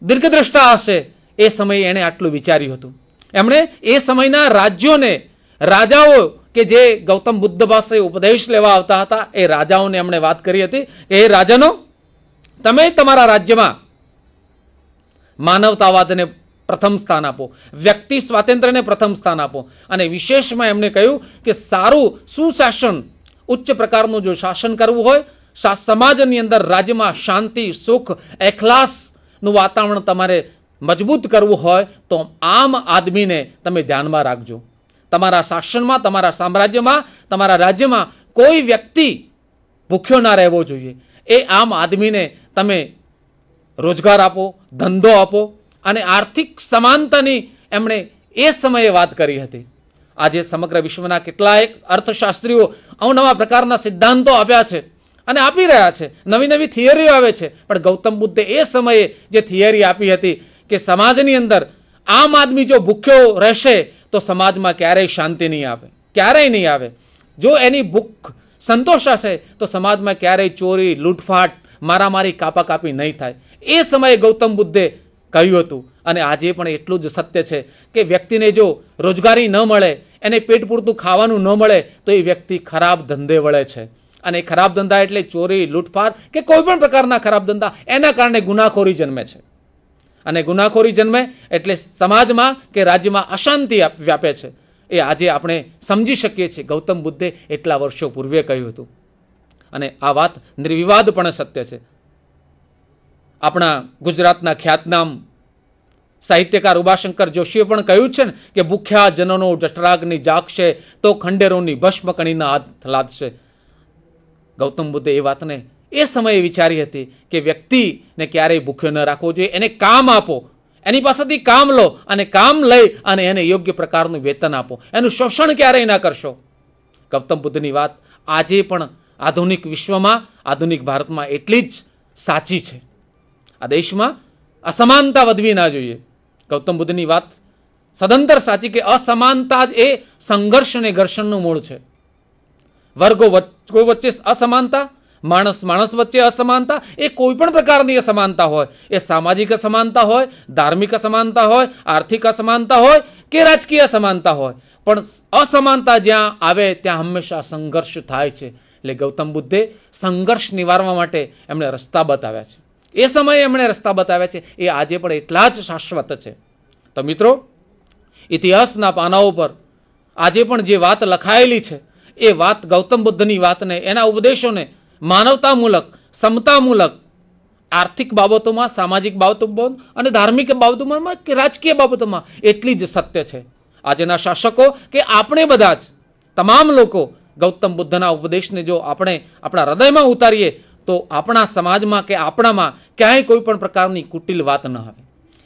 [SPEAKER 1] દીર્ઘદ્રષ્ટા હશે. એ સમયે એણે આટલું વિચાર્યું હતું. એમણે એ સમયના રાજ્યોને, રાજાઓ કે જે ગૌતમ બુદ્ધ પાસે ઉપદેશ લેવા આવતા હતા, એ રાજાઓને એમણે વાત કરી હતી કે એ રાજનો, તમે તમારા રાજ્યમાં માનવતાવાદને પ્રથમ સ્થાન આપો, વ્યક્તિ સ્વાતંત્ર્યને પ્રથમ સ્થાન આપો. અને વિશેષમાં એમણે કહ્યું કે સારું સુશાસન, ઉચ્ચ પ્રકારનું જો શાસન કરવું હોય, સમાજની અંદર રાજ્યમાં શાંતિ, સુખ, એખલાસનું વાતાવરણ તમારે મજબૂત કરવું હોય તો આમ આદમીને તમે ધ્યાનમાં રાખજો. તમારા શાસનમાં, તમારા સામ્રાજ્યમાં, તમારા રાજ્યમાં કોઈ વ્યક્તિ ભૂખ્યો ના રહેવો જોઈએ. એ આમ આદમીને તમે રોજગાર આપો, ધંધો આપો. અને આર્થિક સમાનતાની એમણે એ સમયે વાત કરી હતી. આજે સમગ્ર વિશ્વના કેટલાય અર્થશાસ્ત્રીઓ અવનવા પ્રકારના સિદ્ધાંતો આપ્યા છે અને આપી રહ્યા છે, નવી નવી થિયરીઓ આવે છે. પણ ગૌતમ બુદ્ધે એ સમયે જે થિયરી આપી હતી કે સમાજની અંદર આમ આદમી જો ભૂખ્યો રહેશે તો સમાજમાં ક્યારેય શાંતિ નહીં આવે, ક્યારેય નહીં આવે. જો એની ભૂખ સંતોષાશે તો સમાજમાં ક્યારેય ચોરી, લૂંટફાટ, મારામારી, કાપાકાપી નહીં થાય. એ સમયે ગૌતમ બુદ્ધે કહ્યું હતું. અને આજે પણ એટલું જ સત્ય છે કે વ્યક્તિને જો રોજગારી ન મળે, એને પેટ પૂરતું ખાવાનું ન મળે તો એ વ્યક્તિ ખરાબ ધંધે વળે છે. અને ખરાબ ધંધા એટલે ચોરી, લૂંટફાટ કે કોઈ પણ પ્રકારના ખરાબ ધંધા, એના કારણે ગુનાખોરી જન્મે છે. અને ગુનાખોરી જન્મે એટલે સમાજમાં કે રાજ્યમાં અશાંતિ વ્યાપે છે. એ આજે આપણે સમજી શકીએ છીએ. ગૌતમ બુદ્ધે એટલા વર્ષો પૂર્વે કહ્યું હતું અને આ વાત નિર્વિવાદપણે સત્ય છે. આપણા ગુજરાતના ખ્યાતનામ સાહિત્યકાર ઉમાશંકર જોશીએ પણ કહ્યું છે ને કે ભૂખ્યા જનનો જઠરાગ્નિ જાગશે તો ખંડેરોની ભસ્મ કણીના હાથ લાદશે. ગૌતમ બુદ્ધે એ વાતને એ સમયે વિચારી હતી કે વ્યક્તિને ક્યારેય ભૂખ્યો ન રાખવો જોઈએ. એને કામ આપો, એની પાસેથી કામ લો અને કામ લઈ અને એને યોગ્ય પ્રકારનું વેતન આપો. એનું શોષણ ક્યારેય ના કરશો. ગૌતમ બુદ્ધની વાત આજે પણ આધુનિક વિશ્વમાં, આધુનિક ભારતમાં એટલી જ સાચી છે. આ દેશમાં અસમાનતા વધવી ના જોઈએ. ગૌતમ બુદ્ધની વાત સદંતર સાચી કે અસમાનતા જ એ સંઘર્ષ અને ઘર્ષણનું મૂળ છે. વર્ગો વચ્ચે અસમાનતા, માણસ વચ્ચે અસમાનતા, એ કોઈ પણ પ્રકારની અસમાનતા હોય, એ સામાજિક અસમાનતા હોય, ધાર્મિક અસમાનતા હોય, આર્થિક અસમાનતા હોય કે રાજકીય અસમાનતા હોય, પણ અસમાનતા જ્યાં આવે ત્યાં હંમેશા સંઘર્ષ થાય છે. એટલે ગૌતમ બુદ્ધે સંઘર્ષ નિવારવા માટે એમણે રસ્તા બતાવ્યા છે. એ સમયે એમણે રસ્તા બતાવ્યા છે, એ આજે પણ એટલા જ શાશ્વત છે. તો મિત્રો, ઇતિહાસના પાનાઓ પર આજે પણ જે વાત લખાયેલી છે, એ વાત ગૌતમ બુદ્ધની વાતને, એના ઉપદેશોને માનવતામૂલક, સમતામૂલક, આર્થિક બાબતોમાં, સામાજિક બાબતોમાં અને ધાર્મિક બાબતોમાં કે રાજકીય બાબતોમાં એટલી જ સત્ય છે. આજના શાસકો કે આપણે બધા જ તમામ લોકો ગૌતમ બુદ્ધના ઉપદેશને જો આપણે આપણા હૃદયમાં ઉતારીએ તો આપણા સમાજમાં કે આપણામાં ક્યાંય કોઈ પણ પ્રકારની કુટિલ વાત ન આવે.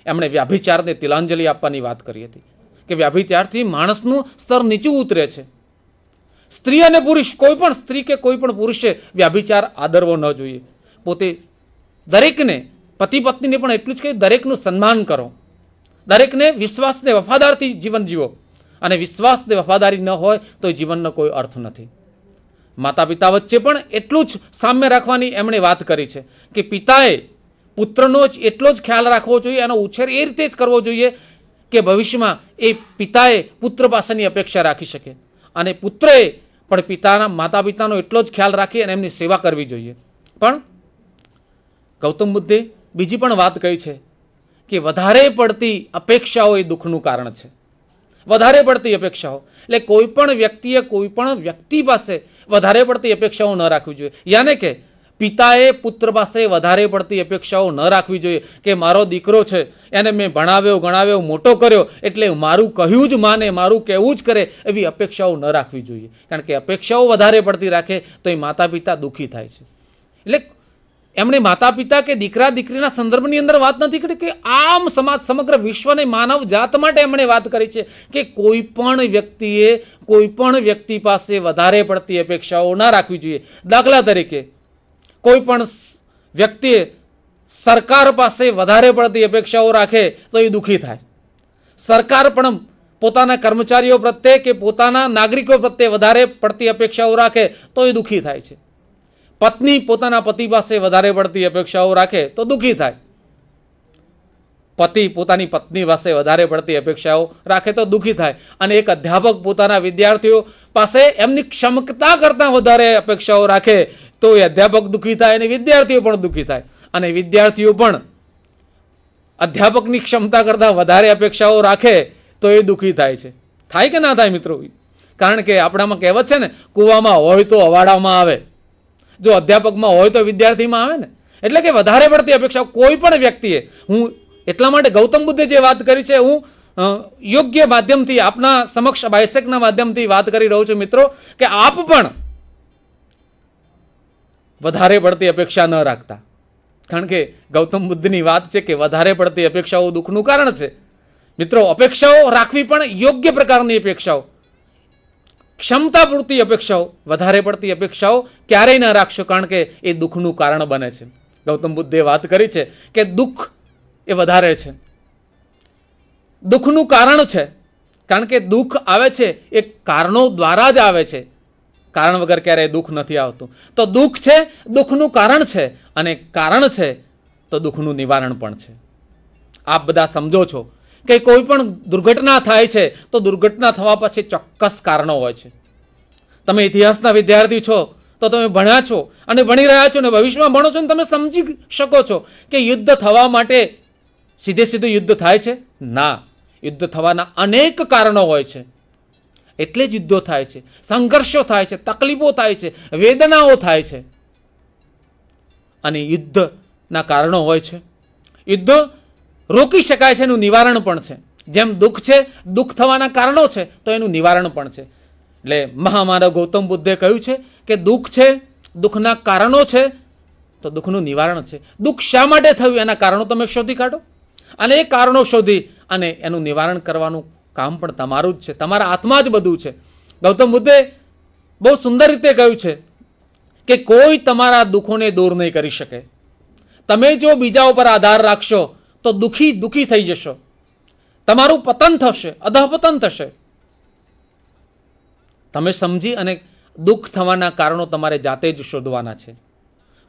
[SPEAKER 1] એમણે વ્યાભિચારને તિલાંજલિ આપવાની વાત કરી હતી કે વ્યાભિચારથી માણસનું સ્તર નીચું ઉતરે છે. સ્ત્રી અને પુરુષ, કોઈ પણ સ્ત્રી કે કોઈ પણ પુરુષે વ્યાભિચાર આદરવો ન જોઈએ. પોતે દરેકને, પતિ પત્નીને પણ એટલું જ કે દરેકનું સન્માન કરો, દરેકને વિશ્વાસને વફાદારથી જીવન જીવો. અને વિશ્વાસને વફાદારી ન હોય તો જીવનનો કોઈ અર્થ નથી. માતા પિતા વચ્ચે પણ એટલું જ સામ્ય રાખવાની એમણે વાત કરી છે કે પિતાએ પુત્રનો જ એટલો જ ખ્યાલ રાખવો જોઈએ, એનો ઉછેર એ રીતે જ કરવો જોઈએ કે ભવિષ્યમાં એ પિતાએ પુત્ર પાસેની અપેક્ષા રાખી શકે અને પુત્રએ પણ માતા પિતાનો એટલો જ ખ્યાલ રાખી અને એમની સેવા કરવી જોઈએ. પણ ગૌતમ બુદ્ધે બીજી પણ વાત કહી છે કે વધારે પડતી અપેક્ષાઓ એ દુઃખનું કારણ છે. વધારે પડતી અપેક્ષાઓ એટલે કોઈ પણ વ્યક્તિએ કોઈ પણ વ્યક્તિ પાસે વધારે પડતી અપેક્ષાઓ ન રાખવી જોઈએ. યાને કે પિતાએ પુત્ર પાસે વધારે પડતી અપેક્ષાઓ ન રાખવી જોઈએ કે મારો દીકરો છે, એને મેં ભણાવ્યો ગણાવ્યો મોટો કર્યો એટલે મારું કહ્યું જ માને, મારું કહેવું જ કરે, એવી અપેક્ષાઓ ન રાખવી જોઈએ. કારણ કે અપેક્ષાઓ વધારે પડતી રાખે તો એ માતા પિતા દુઃખી થાય છે. એટલે એમણે માતા પિતા કે દીકરા દીકરીના સંદર્ભની અંદર વાત નથી કરી, કે આમ સમાજ સમગ્ર વિશ્વને માનવ જાત માટે એમણે વાત કરી છે કે કોઈ પણ વ્યક્તિએ કોઈ પણ વ્યક્તિ પાસે વધારે પડતી અપેક્ષાઓ ના રાખવી જોઈએ. દાખલા તરીકે કોઈ પણ વ્યક્તિએ સરકાર પાસે વધારે પડતી અપેક્ષાઓ રાખે તો એ દુઃખી થાય. સરકાર પણ પોતાના કર્મચારીઓ પ્રત્યે કે પોતાના નાગરિકો પ્રત્યે વધારે પડતી અપેક્ષાઓ રાખે તો એ દુઃખી થાય છે. પત્ની પોતાના પતિ પાસે વધારે પડતી અપેક્ષાઓ રાખે તો દુઃખી થાય. પતિ પોતાની પત્ની પાસે વધારે પડતી અપેક્ષાઓ રાખે તો દુઃખી થાય. અને એક અધ્યાપક પોતાના વિદ્યાર્થીઓ પાસે એમની ક્ષમતા કરતાં વધારે અપેક્ષાઓ રાખે તો એ અધ્યાપક દુઃખી થાય અને વિદ્યાર્થીઓ પણ દુઃખી થાય. અને વિદ્યાર્થીઓ પણ અધ્યાપકની ક્ષમતા કરતાં વધારે અપેક્ષાઓ રાખે તો એ દુઃખી થાય છે. થાય કે ના થાય મિત્રો? કારણ કે આપણામાં કહેવત છે ને, કૂવામાં હોય તો અવાડામાં આવે. જો અધ્યાપકમાં હોય તો વિદ્યાર્થીમાં આવે ને. એટલે કે વધારે પડતી અપેક્ષા કોઈ પણ વ્યક્તિએ, હું એટલા માટે ગૌતમ બુદ્ધે જે વાત કરી છે હું યોગ્ય માધ્યમથી આપના સમક્ષ બાયસેકના માધ્યમથી વાત કરી રહ્યો છું મિત્રો, કે આપ પણ વધારે પડતી અપેક્ષા ન રાખતા. કારણ કે ગૌતમ બુદ્ધની વાત છે કે વધારે પડતી અપેક્ષાઓ દુઃખનું કારણ છે. મિત્રો અપેક્ષાઓ રાખવી પણ યોગ્ય પ્રકારની અપેક્ષાઓ, ક્ષમતા પૂરતી અપેક્ષાઓ. વધારે પડતી અપેક્ષાઓ ક્યારેય ન રાખશો, કારણ કે એ દુઃખનું કારણ બને છે. ગૌતમ બુદ્ધે વાત કરી છે કે દુઃખ એ વધારે છે, દુઃખનું કારણ છે. કારણ કે દુઃખ આવે છે એ કારણો દ્વારા જ આવે છે, કારણ વગર ક્યારેય દુઃખ નથી આવતું. તો દુઃખ છે, દુઃખનું કારણ છે, અને કારણ છે તો દુઃખનું નિવારણ પણ છે. આપ બધા સમજો છો કે કોઈ પણ દુર્ઘટના થાય છે તો દુર્ઘટના થવા પછી ચોક્કસ કારણો હોય છે. તમે ઇતિહાસના વિદ્યાર્થી છો તો તમે ભણ્યા છો અને ભણી રહ્યા છો અને ભવિષ્યમાં ભણો છો, અને તમે સમજી શકો છો કે યુદ્ધ થવા માટે સીધે સીધું યુદ્ધ થાય છે? ના, યુદ્ધ થવાના અનેક કારણો હોય છે. એટલે જ યુદ્ધો થાય છે, સંઘર્ષો થાય છે, તકલીફો થાય છે, વેદનાઓ થાય છે. અને યુદ્ધના કારણો હોય છે. યુદ્ધ રોકી શકાય છે, એનું નિવારણ પણ છે. જેમ દુઃખ છે, દુઃખ થવાના કારણો છે, તો એનું નિવારણ પણ છે. એટલે મહામાનવ ગૌતમ બુદ્ધે કહ્યું છે કે દુઃખ છે, દુઃખના કારણો છે, તો દુઃખનું નિવારણ છે. દુઃખ શા માટે થયું એના કારણો તમે શોધી કાઢો, અને એ કારણો શોધી અને એનું નિવારણ કરવાનું કામ પણ તમારું જ છે. તમારા હાથમાં જ બધું છે. ગૌતમ બુદ્ધે બહુ સુંદર રીતે કહ્યું છે કે કોઈ તમારા દુઃખોને દૂર નહીં કરી શકે. તમે જો બીજા ઉપર આધાર રાખશો તો દુઃખી થઈ જશો. તમારું પતન થશે, અધઃપતન થશે. તમે સમજી અને દુઃખ થવાના કારણો તમારે જાતે જ શોધવાના છે.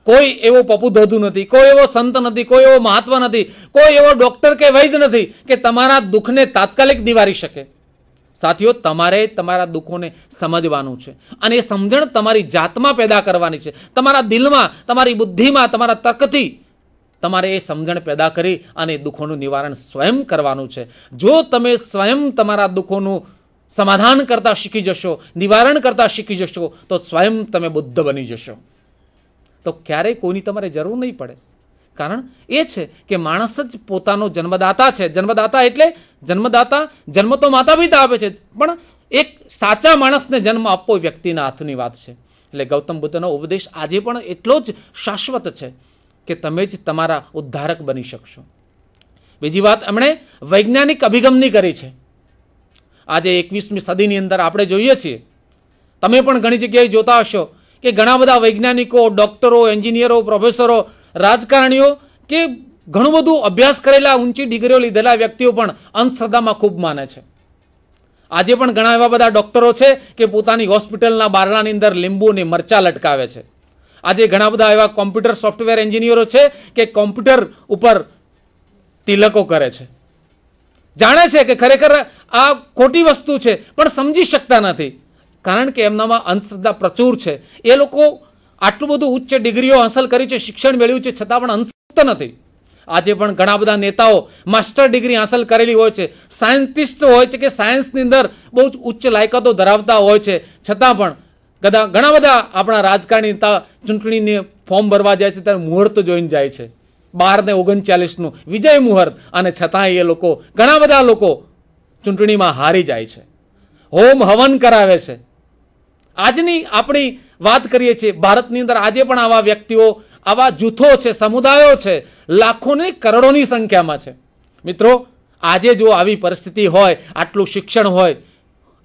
[SPEAKER 1] કોઈ એવો પપુધોધુ નથી, કોઈ એવો સંત નથી, કોઈ એવો મહાત્મા નથી, કોઈ એવો ડોક્ટર કે વૈદ્ય નથી કે તમારા દુઃખને તાત્કાલિક નિવારી શકે. સાથીઓ, તમારે તમારા દુઃખોને સમજવાનું છે, અને એ સમજણ તમારી જાતમાં પેદા કરવાની છે. તમારા દિલમાં, તમારી બુદ્ધિમાં, તમારા તર્કથી તમારે એ સમજણ પેદા કરી અને દુઃખોનું નિવારણ સ્વયં કરવાનું છે. જો તમે સ્વયં તમારા દુઃખોનું સમાધાન કરતા શીખી જશો, નિવારણ કરતા શીખી જશો, તો સ્વયં તમે બુદ્ધ બની જશો. તો ક્યારેય કોઈની તમારે જરૂર નહીં પડે. કારણ એ છે કે માણસ જ પોતાનો જન્મદાતા છે. જન્મદાતા એટલે જન્મ તો માતા પિતા આપે છે, પણ એક સાચા માણસને જન્મ આપવો વ્યક્તિના હાથની વાત છે. એટલે ગૌતમ બુદ્ધનો ઉપદેશ આજે પણ એટલો જ શાશ્વત છે કે તમે જ તમારા ઉદ્ધારક બની શકશો. બીજી વાત એમણે વૈજ્ઞાનિક અભિગમની કરી છે. આજે 21મી સદીની અંદર આપણે જોઈએ છીએ, તમે પણ ઘણી જગ્યાએ જોતા હશો કે ઘણા બધા વૈજ્ઞાનિકો, ડોક્ટરો, એન્જિનિયરો, પ્રોફેસરો, રાજકારણીઓ કે ઘણું બધું અભ્યાસ કરેલા, ઊંચી ડિગ્રીઓ લીધેલા વ્યક્તિઓ પણ અંધશ્રદ્ધામાં ખૂબ માને છે. આજે પણ ઘણા એવા બધા ડોક્ટરો છે કે પોતાની હોસ્પિટલના બારણાની અંદર લીંબુ અને મરચા લટકાવે છે. આજે ઘણા બધા એવા કોમ્પ્યુટર સોફ્ટવેર એન્જિનિયરો છે કે કોમ્પ્યુટર ઉપર તિલકો કરે છે. જાણે છે કે ખરેખર આ ખોટી વસ્તુ છે, પણ સમજી શકતા નથી, કારણ કે એમનામાં અંધશ્રદ્ધા પ્રચુર છે. એ લોકો આટલું બધું ઉચ્ચ ડિગ્રીઓ હાંસલ કરી છે, શિક્ષણ મેળવ્યું છે, છતાં પણ અંધશ્રદ્ધા નથી. આજે પણ ઘણા બધા નેતાઓ માસ્ટર ડિગ્રી હાંસલ કરેલી હોય છે, સાયન્ટિસ્ટ હોય છે કે સાયન્સની અંદર બહુ જ ઉચ્ચ લાયકાતો ધરાવતા હોય છે, છતાં પણ ઘણા બધા આપણા રાજકારણી નેતા ચૂંટણીની ફોર્મ ભરવા જાય છે ત્યારે મુહૂર્ત જોઈને જાય છે, 12:39 વિજય મુહૂર્ત, અને છતાંય એ લોકો, ઘણા બધા લોકો ચૂંટણીમાં હારી જાય છે, હોમ હવન કરાવે છે. આજની આપણી વાત કરીએ છીએ, ભારતની અંદર આજે પણ આવા વ્યક્તિઓ, આવા જૂથો છે, સમુદાયો છે, લાખોને કરોડોની સંખ્યામાં છે. મિત્રો, આજે જો આવી પરિસ્થિતિ હોય, આટલું શિક્ષણ હોય,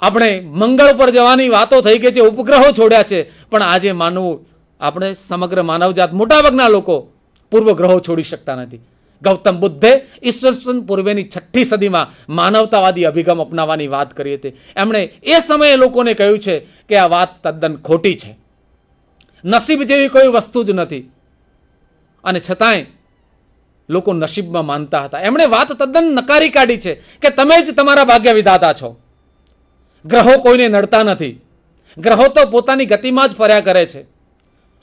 [SPEAKER 1] આપણે મંગળ પર જવાની વાતો થઈ ગઈ છે, ઉપગ્રહો છોડ્યા છે, પણ આજે માનવું, આપણે સમગ્ર માનવજાત, મોટાભાગના લોકો પૂર્વગ્રહો છોડી શકતા નથી. ગૌતમ બુદ્ધે ઈસવીસન પૂર્વેની 6ઠી સદીમાં માનવતાવાદી અભિગમ અપનાવવાની વાત કરી હતી. એમણે એ સમયે લોકોને કહ્યું છે કે આ વાત તદ્દન ખોટી છે, નસીબ જેવી કોઈ વસ્તુ જ નથી, અને છતાંય લોકો નસીબમાં માનતા હતા. એમણે વાત તદ્દન નકારી કાઢી છે કે તમે જ તમારા ભાગ્ય વિધાતા છો. ગ્રહો કોઈને નડતા નથી, ગ્રહો તો પોતાની ગતિમાં જ ફર્યા કરે છે.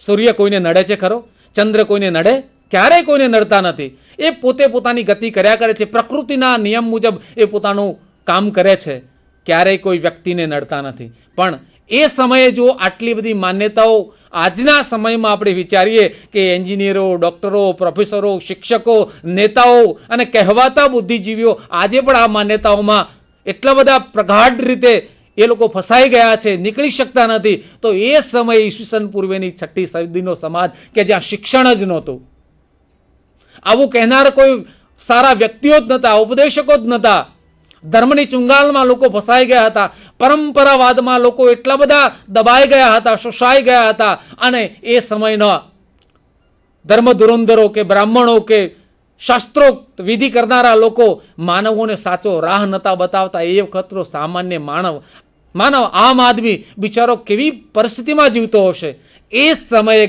[SPEAKER 1] સૂર્ય કોઈને નડે છે ખરો? ચંદ્ર કોઈને નડે? ક્યારેય કોઈને નડતા નથી. એ પોતે પોતાની ગતિ કર્યા કરે છે, પ્રકૃતિના નિયમ મુજબ એ પોતાનું કામ કરે છે, ક્યારેય કોઈ વ્યક્તિને નડતા નથી. પણ એ સમયે જો આટલી બધી માન્યતાઓ, આજના સમયમાં આપણે વિચારીએ કે એન્જિનિયરો, ડોક્ટરો, પ્રોફેસરો, શિક્ષકો, નેતાઓ અને કહેવાતા બુદ્ધિજીવીઓ આજે પણ આ માન્યતાઓમાં એટલા બધા પ્રગાઢ રીતે એ લોકો ફસાઈ ગયા છે, નીકળી શકતા નથી. તો એ સમયે ઈસવીસન પૂર્વેની 6ઠી સદીનો સમાજ કે જ્યાં શિક્ષણ જ નહોતું, આવું કહેનાર કોઈ સારા વ્યક્તિઓ જ નહોતા, ઉપદેશકો જ નહોતા, ધર્મની ચુંગાલમાં લોકો ફસાઈ ગયા હતા, પરંપરાવાદમાં લોકો એટલા બધા દબાઈ ગયા હતા, શોષાઈ ગયા હતા, અને એ સમયના ધર્મ ધુરંધરો કે બ્રાહ્મણો કે શાસ્ત્રો વિધિ કરનારા લોકો માનવોને સાચો રાહ નહોતા બતાવતા. એ વખતનો સામાન્ય માનવ આમ આદમી બિચારો કેવી પરિસ્થિતિમાં જીવતો હશે. એ સમયે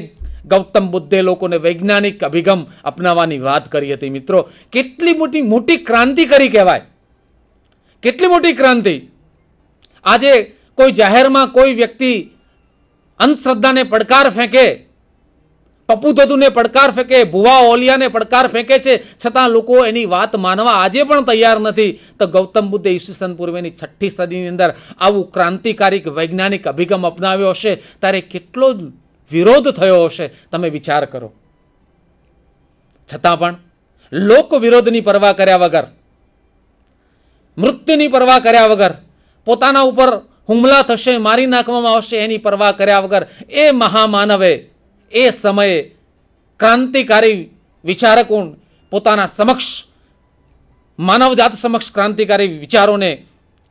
[SPEAKER 1] ગૌતમ બુદ્ધે લોકોને વૈજ્ઞાનિક અભિગમ અપનાવવાની વાત કરી હતી. મિત્રો, કેટલી મોટી ક્રાંતિ કરી કહેવાય, કેટલી મોટી ક્રાંતિ. આજે કોઈ જાહેરમાં કોઈ વ્યક્તિ અંધશ્રદ્ધાને પડકાર ફેંકે, પપ્પુ દદુને પડકાર ફેંકે, ભુવા ઓલિયાને પડકાર ફેંકે છે, છતાં લોકો એની વાત માનવા આજે પણ તૈયાર નથી. તો ગૌતમ બુદ્ધે ઈસવીસન પૂર્વેની 6ઠી સદીની અંદર આવું ક્રાંતિકારી વૈજ્ઞાનિક અભિગમ અપનાવ્યો હશે ત્યારે કેટલો વિરોધ થયો હશે, તમે વિચાર કરો. છતાં પણ લોક વિરોધની પરવા કર્યા વગર, મૃત્યુની પરવા કર્યા વગર, પોતાના ઉપર હુમલા થશે, મારી નાખવામાં આવશે એની પરવા કર્યા વગર એ મહામાનવે એ સમયે ક્રાંતિકારી વિચારકો પોતાના સમક્ષ, માનવજાત સમક્ષ ક્રાંતિકારી વિચારોને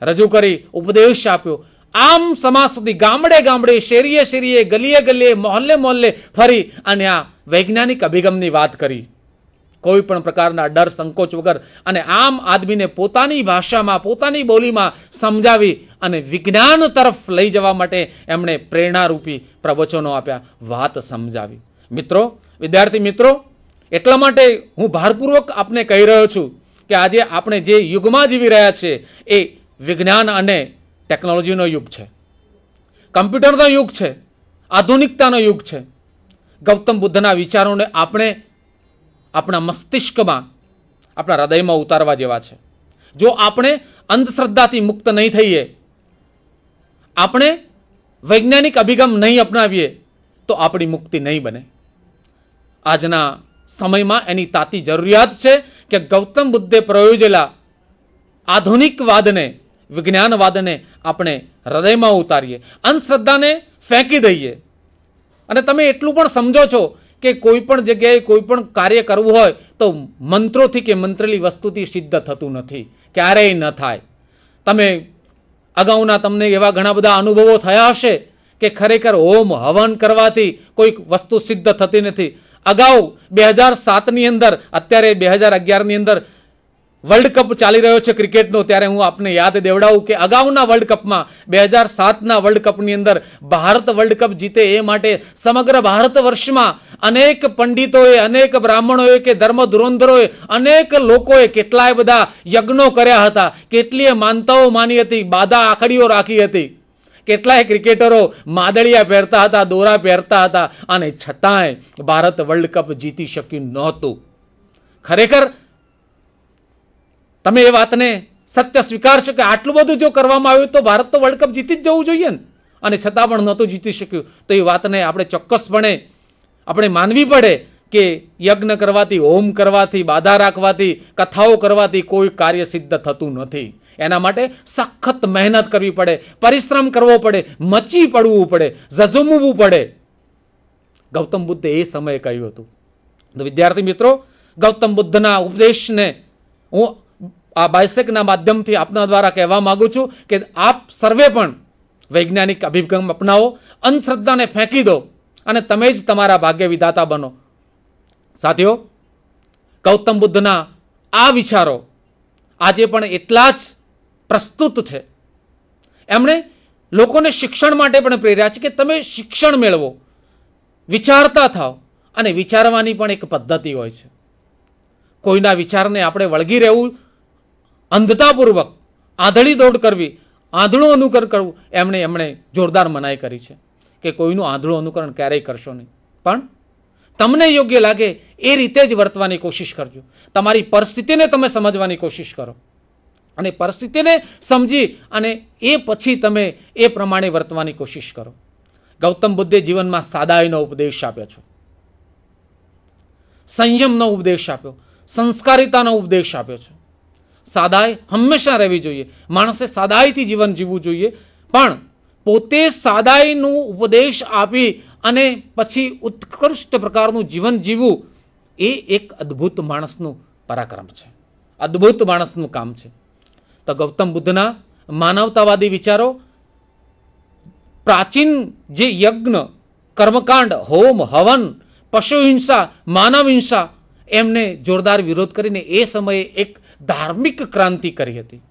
[SPEAKER 1] રજૂ કરી ઉપદેશ આપ્યો. આમ સમાજ સુધી, ગામડે ગામડે, શેરીએ શેરીએ, ગલીએ ગલીએ, મોહલ્લે મોહલ્લે ફરી અને આ વૈજ્ઞાનિક અભિગમની વાત કરી, કોઈ પણ પ્રકારના ડર સંકોચ વગર, અને આમ આદમીને પોતાની ભાષામાં, પોતાની બોલીમાં સમજાવી અને વિજ્ઞાન તરફ લઈ જવા માટે એમણે પ્રેરણારૂપી પ્રવચનો આપ્યા, વાત સમજાવી. મિત્રો, વિદ્યાર્થી મિત્રો, એટલા માટે હું ભારપૂર્વક આપને કહી રહ્યો છું કે આજે આપણે જે યુગમાં જીવી રહ્યા છીએ એ વિજ્ઞાન અને ટેકનોલોજીનો યુગ છે, કમ્પ્યુટરનો યુગ છે, આધુનિકતાનો યુગ છે. ગૌતમ બુદ્ધના વિચારોને આપણે આપણા મસ્તિષ્કમાં, આપણા હૃદયમાં ઉતારવા જેવા છે. જો આપણે અંધશ્રદ્ધાથી મુક્ત નહીં થઈએ, આપણે વૈજ્ઞાનિક અભિગમ નહીં અપનાવીએ તો આપણી મુક્તિ નહીં બને. આજના સમયમાં એની તાતી જરૂરિયાત છે કે ગૌતમ બુદ્ધે પ્રયોજેલા આધુનિકવાદને, વિજ્ઞાનવાદને આપણે હૃદયમાં ઉતારીએ, અંધશ્રદ્ધાને ફેંકી દઈએ. અને તમે એટલું પણ સમજો છો કે કોઈ પણ જગ્યાએ કોઈ પણ કાર્ય કરવું હોય તો મંત્રોથી કે મંત્રેલી વસ્તુથી સિદ્ધ થતું નથી, ક્યારેય ન થાય. તમે અગાઉના તમને એવા ઘણા બધા અનુભવો થયા હશે કે ખરેખર હોમ હવન કરવાથી કોઈ વસ્તુ સિદ્ધ થતી નથી. અગાઉ 2007ની અંદર, અત્યારે 2011ની અંદર વર્લ્ડ કપ ચાલી રહ્યો છે ક્રિકેટનો, ત્યારે હું આપને યાદ દેવડાવું કે અગાઉના વર્લ્ડ કપમાં 2007ના વર્લ્ડ કપની અંદર ભારત વર્લ્ડ કપ જીતે એ માટે સમગ્ર ભારત વર્ષમાં અનેક પંડિતોએ, અનેક બ્રાહ્મણોએ કે ધર્મ ધુરંધરોએ, અનેક લોકોએ કેટલાય બધા યજ્ઞો કર્યા હતા, કેટલીય માનતાઓ માની હતી, બાધા આખડીઓ રાખી હતી. કેટલાય ક્રિકેટરો માદળિયા પહેરતા હતા, દોરા પહેરતા હતા, અને છતાંય ભારત વર્લ્ડ કપ જીતી શક્યું નહોતું. ખરેખર તમે એ વાતને સત્ય સ્વીકારશો કે આટલું બધું જો કરવામાં આવ્યું તો ભારત તો વર્લ્ડ કપ જીતી જ જવું જોઈએ ને, અને છતાં પણ નહોતું જીતી શક્યું. તો એ વાતને આપણે ચોક્કસપણે આપણે માનવી પડે કે યજ્ઞ કરવાથી, હોમ કરવાથી, બાધા રાખવાથી, કથાઓ કરવાથી કોઈ કાર્ય સિદ્ધ થતું નથી. એના માટે સખત મહેનત કરવી પડે, પરિશ્રમ કરવો પડે, મચી પડવું પડે, ઝઝૂમવું પડે. ગૌતમ બુદ્ધે એ સમયે કહ્યું હતું. તો વિદ્યાર્થી મિત્રો, ગૌતમ બુદ્ધના ઉપદેશને હું આ બાયસેકના માધ્યમથી આપના દ્વારા કહેવા માંગુ છું કે આપ સર્વે પણ વૈજ્ઞાનિક અભિગમ અપનાવો, અંધશ્રદ્ધાને ફેંકી દો અને તમે જ તમારા ભાગ્ય વિધાતા બનો. સાથીઓ, ગૌતમ બુદ્ધના આ વિચારો આજે પણ એટલા જ પ્રસ્તુત છે. એમણે લોકોને શિક્ષણ માટે પણ પ્રેર્યા છે કે તમે શિક્ષણ મેળવો, વિચારતા થાઓ, અને વિચારવાની પણ એક પદ્ધતિ હોય છે. કોઈના વિચારને આપણે વળગી રહેવું, અંધતાપૂર્વક આંધળી દોડ કરવી, આંધળું અનુકરણ કરવું, એમણે જોરદાર મનાઈ કરી છે કે કોઈનું આંધળું અનુકરણ ક્યારેય કરશો નહીં. પણ તમને યોગ્ય લાગે એ રીતે જ વર્તવાની કોશિશ કરજો. તમારી પરિસ્થિતિને તમે સમજવાની કોશિશ કરો અને પરિસ્થિતિને સમજી અને એ પછી તમે એ પ્રમાણે વર્તવાની કોશિશ કરો. ગૌતમ બુદ્ધે જીવનમાં સાદાઈનો ઉપદેશ આપ્યો છે, સંયમનો ઉપદેશ આપ્યો, સંસ્કારિતાનો ઉપદેશ આપ્યો છે. સાદાઈ હંમેશા રહેવી જોઈએ, માણસે સાદાઈથી જીવન જીવવું જોઈએ. પણ પોતે સાદાઈનું ઉપદેશ આપી અને પછી ઉત્કૃષ્ટ પ્રકારનું જીવન જીવવું એ એક અદ્ભુત માણસનું પરાક્રમ છે, અદ્ભુત માણસનું કામ છે. તો ગૌતમ બુદ્ધના માનવતાવાદી વિચારો, પ્રાચીન જે યજ્ઞ, કર્મકાંડ, હોમ, હવન, પશુ હિંસા, માનવ હિંસા, એમને જોરદાર વિરોધ કરીને એ સમયે એક ધાર્મિક ક્રાંતિ કરી હતી.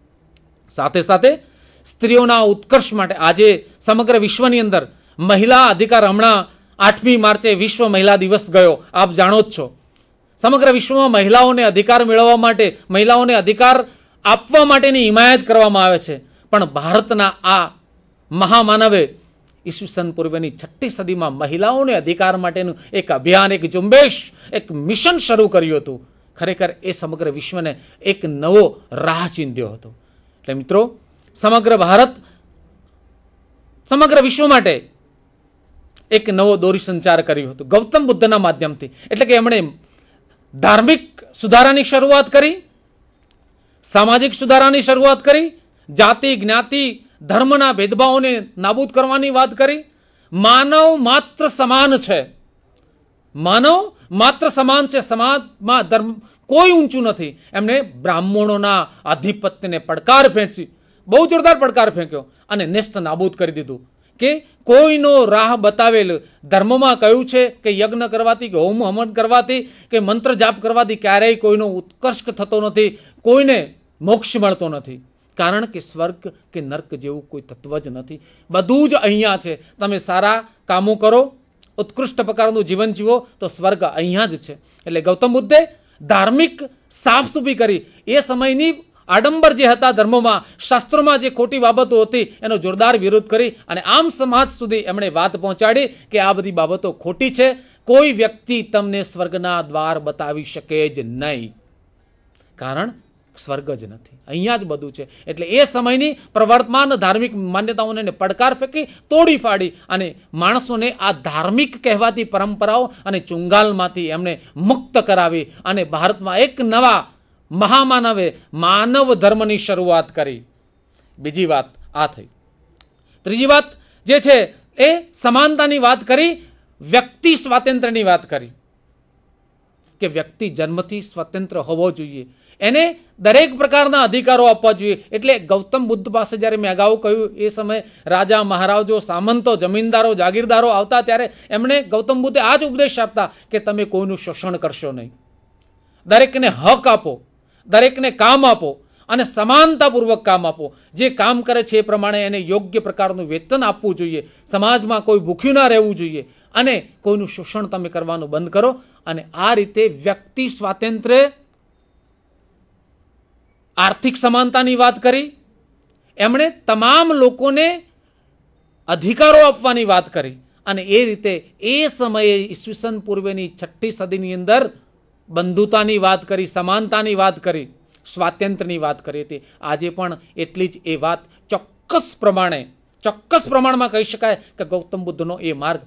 [SPEAKER 1] સાથે સાથે સ્ત્રીઓના ઉત્કર્ષ માટે આજે સમગ્ર વિશ્વની અંદર મહિલા અધિકાર, હમણાં 8મી માર્ચે વિશ્વ મહિલા દિવસ ગયો, આપ જાણો જ છો. સમગ્ર વિશ્વમાં મહિલાઓને અધિકાર મેળવવા માટે, મહિલાઓને અધિકાર આપવા માટેની હિમાયત કરવામાં આવે છે. પણ ભારતના આ મહામાનવે ઈસવીસન પૂર્વેની 6મી સદીમાં મહિલાઓને અધિકાર માટેનું એક અભિયાન, એક ઝુંબેશ, એક મિશન શરૂ કર્યું હતું. ખરેખર એ સમગ્ર વિશ્વને એક નવો રાહ ચીંધ્યો હતો. એટલે મિત્રો, સમગ્ર ભારત સમગ્ર વિશ્વ માટે એક નવો દોરી સંચાર કર્યું હતું ગૌતમ બુદ્ધના માધ્યમથી. એટલે કે એમણે ધાર્મિક સુધારાની શરૂઆત કરી, સામાજિક સુધારાની શરૂઆત કરી, જાતિ, જ્ઞાતિ, ધર્મના ભેદભાવોને નાબૂદ કરવાની વાત કરી. માનવ માત્ર સમાન છે, માનવ માત્ર સમાન છે, સમાજમાં ધર્મ કોઈ ઊંચું નથી. એમણે બ્રાહ્મણોના આધિપત્યને પડકાર ફેંકી, બહુ જોરદાર પડકાર ફેંક્યો અને નેસ્ત નાબૂદ કરી દીધું કે કોઈનો રાહ બતાવેલ ધર્મમાં કહ્યું છે કે યજ્ઞ કરવાથી, કે હોમ હવન કરવાથી, કે મંત્ર જાપ કરવાથી ક્યારેય કોઈનો ઉત્કર્ષ થતો નથી, કોઈને મોક્ષ મળતો નથી. કારણ કે સ્વર્ગ કે નર્ક જેવું કોઈ તત્વ જ નથી, બધું જ અહીંયા છે. તમે સારા કામો કરો, ઉત્કૃષ્ટ પ્રકારનું જીવન જીવો તો સ્વર્ગ અહીંયા જ છે. એટલે ગૌતમ બુદ્ધે ધાર્મિક સાફસૂફી કરી. એ સમયની આડંબર જે હતા ધર્મોમાં, શાસ્ત્રોમાં જે ખોટી બાબતો હતી એનો જોરદાર વિરોધ કરી અને આમ સમાજ સુધી એમણે વાત પહોંચાડી કે આ બધી બાબતો ખોટી છે. કોઈ વ્યક્તિ તમને સ્વર્ગના દ્વાર બતાવી શકે જ નહીં, કારણ સ્વર્ગ જ નથી, અહીંયા જ બધું છે. એટલે એ સમયની પ્રવર્તમાન ધાર્મિક માન્યતાઓને પડકાર ફેંકી, તોડી ફાડી અને માણસોને આ ધાર્મિક કહેવાતી પરંપરાઓ અને ચુંગાલમાંથી એમણે મુક્ત કરાવી અને ભારતમાં એક નવા મહામાનવે માનવ ધર્મની શરૂઆત કરી. બીજી વાત આ થઈ. ત્રીજી વાત જે છે એ સમાનતાની વાત કરી, વ્યક્તિ સ્વાતંત્ર્યની વાત કરી કે વ્યક્તિ જન્મથી સ્વતંત્ર હોવો જોઈએ, એને દરેક પ્રકારના અધિકારો આપવા જોઈએ. એટલે ગૌતમ બુદ્ધ પાસે જ્યારે મેં અગાઉ કહ્યું એ સમયે રાજા, મહારાજો, સામંતો, જમીનદારો, જાગીરદારો આવતા ત્યારે એમણે ગૌતમ બુદ્ધે આ જ ઉપદેશ આપતા કે તમે કોઈનું શોષણ કરશો નહીં, દરેકને હક આપો, દરેકને કામ આપો અને સમાનતાપૂર્વક કામ આપો. જે કામ કરે છે એ પ્રમાણે એને યોગ્ય પ્રકારનું વેતન આપવું જોઈએ. સમાજમાં કોઈ ભૂખ્યું ના રહેવું જોઈએ અને કોઈનું શોષણ તમે કરવાનું બંધ કરો. અને આ રીતે વ્યક્તિ સ્વાતંત્ર્ય, આર્થિક સમાનતાની વાત કરી, એમણે તમામ લોકોને અધિકારો આપવાની વાત કરી અને એ રીતે એ સમયે ઈસવીસન પૂર્વેની 6મી સદીની અંદર બંધુતાની વાત કરી, સમાનતાની વાત કરી, સ્વાતંત્ર્યની વાત કરી હતી. આજે પણ એટલી જ એ વાત ચોક્કસ પ્રમાણમાં કહી શકાય કે ગૌતમ બુદ્ધનો એ માર્ગ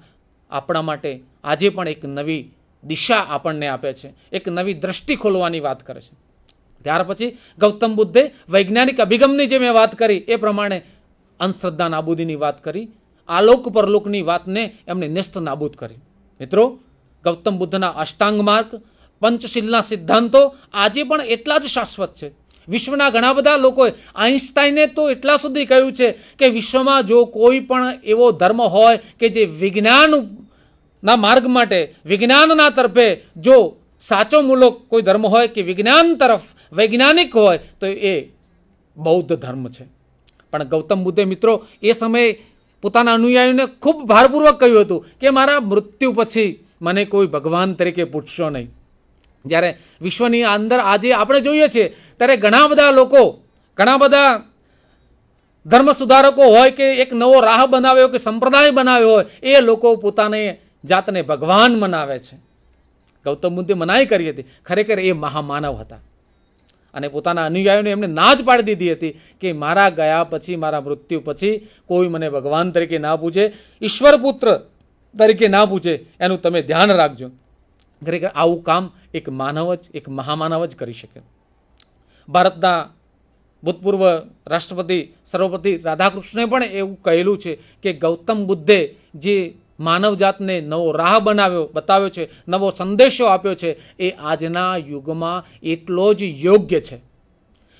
[SPEAKER 1] આપણા માટે આજે પણ એક નવી દિશા આપણને આપે છે, એક નવી દ્રષ્ટિ ખોલવાની વાત કરે છે. ત્યાર પછી ગૌતમ બુદ્ધે વૈજ્ઞાનિક અભિગમની જે મેં વાત કરી એ પ્રમાણે અંધશ્રદ્ધા નાબૂદીની વાત કરી, આલોક પરલોકની વાતને એમણે નેસ્ત નાબૂદ કરી. મિત્રો, ગૌતમ બુદ્ધના અષ્ટાંગ માર્ગ, પંચશીલના સિદ્ધાંતો આજે પણ એટલા જ શાશ્વત છે. વિશ્વના ઘણા બધા લોકોએ, આઈન્સ્ટાઈને તો એટલા સુધી કહ્યું છે કે વિશ્વમાં જો કોઈ પણ એવો ધર્મ હોય કે જે વિજ્ઞાનના માર્ગ માટે, વિજ્ઞાનના તરફે જો સાચો મૂલક કોઈ ધર્મ હોય કે વિજ્ઞાન તરફ વૈજ્ઞાનિક હોય તો એ બૌદ્ધ ધર્મ છે. પણ ગૌતમ બુદ્ધે મિત્રો એ સમયે પોતાના અનુયાયીઓને ખૂબ ભારપૂર્વક કહ્યું હતું કે મારા મૃત્યુ પછી મને કોઈ ભગવાન તરીકે પૂછશો નહીં. જ્યારે વિશ્વની અંદર આજે આપણે જોઈએ છીએ ત્યારે ઘણા બધા લોકો, ઘણા બધા ધર્મ સુધારકો હોય કે એક નવો રાહ બનાવ્યો કે સંપ્રદાય બનાવ્યો હોય, એ લોકો પોતાને જાતને ભગવાન મનાવે છે. ગૌતમ બુદ્ધે મનાઈ કરી હતી. ખરેખર એ મહામાનવ હતા અને પોતાના અનુયાયીઓને એમને ના જ પાડી દીધી હતી કે મારા ગયા પછી, મારા મૃત્યુ પછી કોઈ મને ભગવાન તરીકે ના પૂછે, ઈશ્વર પુત્ર તરીકે ના પૂછે, એનું તમે ધ્યાન રાખજો. ખરેખર આવું કામ એક માનવ જ, એક મહામાનવ જ કરી શકે. ભારતના ભૂતપૂર્વ રાષ્ટ્રપતિ સર્વપતિ રાધાકૃષ્ણએ પણ એવું કહેલું છે કે ગૌતમ બુદ્ધે જે માનવજાતને નવો રાહ બતાવ્યો છે, નવો સંદેશો આપ્યો છે, એ આજના યુગમાં એટલો જ યોગ્ય છે.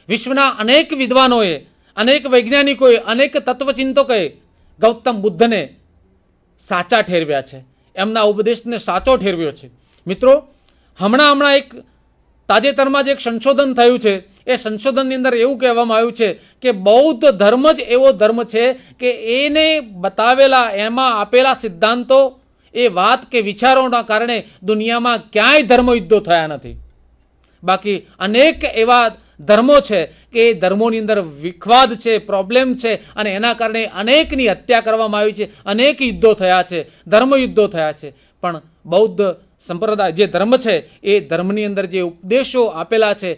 [SPEAKER 1] વિશ્વના અનેક વિદ્વાનોએ, અનેક વૈજ્ઞાનિકોએ, અનેક તત્વચિંતકોએ ગૌતમ બુદ્ધને સાચા ઠેરવ્યા છે, એમના ઉપદેશને સાચો ઠેરવ્યો છે. મિત્રો, હમણાં એક તાજેતરમાં જે એક સંશોધન થયું છે, એ સંશોધનની અંદર એવું કહેવામાં આવ્યું છે કે બૌદ્ધ ધર્મ જ એવો ધર્મ છે કે એને બતાવેલા, એમાં આપેલા સિદ્ધાંતો, એ વાત કે વિચારોના કારણે દુનિયામાં ક્યાંય ધર્મયુદ્ધો થયા નથી. બાકી અનેક એવા ધર્મો છે કે એ ધર્મોની અંદર વિખવાદ છે, પ્રોબ્લેમ છે, અને એના કારણે અનેકની હત્યા કરવામાં આવી છે, અનેક યુદ્ધો થયા છે, ધર્મયુદ્ધો થયા છે. પણ બૌદ્ધ સંપ્રદાય જે ધર્મ છે, એ ધર્મની અંદર જે ઉપદેશો આપેલા છે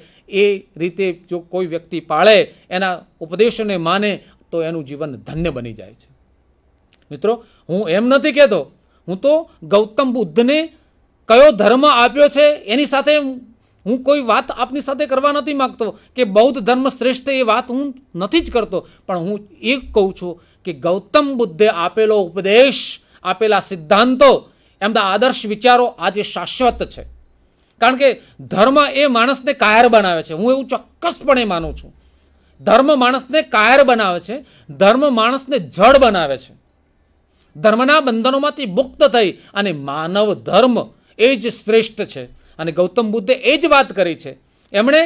[SPEAKER 1] એ રીતે જો કોઈ વ્યક્તિ પાળે, એના ઉપદેશોને માને, તો એનું જીવન ધન્ય બની જાય છે. મિત્રો, હું એમ નથી કહેતો, હું તો ગૌતમ બુદ્ધને કયો ધર્મ આપ્યો છે એની સાથે હું કોઈ વાત આપની સાથે કરવા નથી માગતો કે બૌદ્ધ ધર્મ શ્રેષ્ઠ, એ વાત હું નથી જ કરતો. પણ હું એ કહું છું કે ગૌતમ બુદ્ધે આપેલો ઉપદેશ, આપેલા સિદ્ધાંતો, એમના આદર્શ વિચારો આજે શાશ્વત છે. કારણ કે ધર્મ એ માણસને કાયર બનાવે છે. હું એવું ચોક્કસપણે માનું છું. ધર્મ માણસને કાયર બનાવે છે, ધર્મ માણસને જડ બનાવે છે. ધર્મના બંધનોમાંથી મુક્ત થઈ અને માનવ ધર્મ એ જ શ્રેષ્ઠ છે. અને ગૌતમ બુદ્ધે એ જ વાત કરી છે. એમણે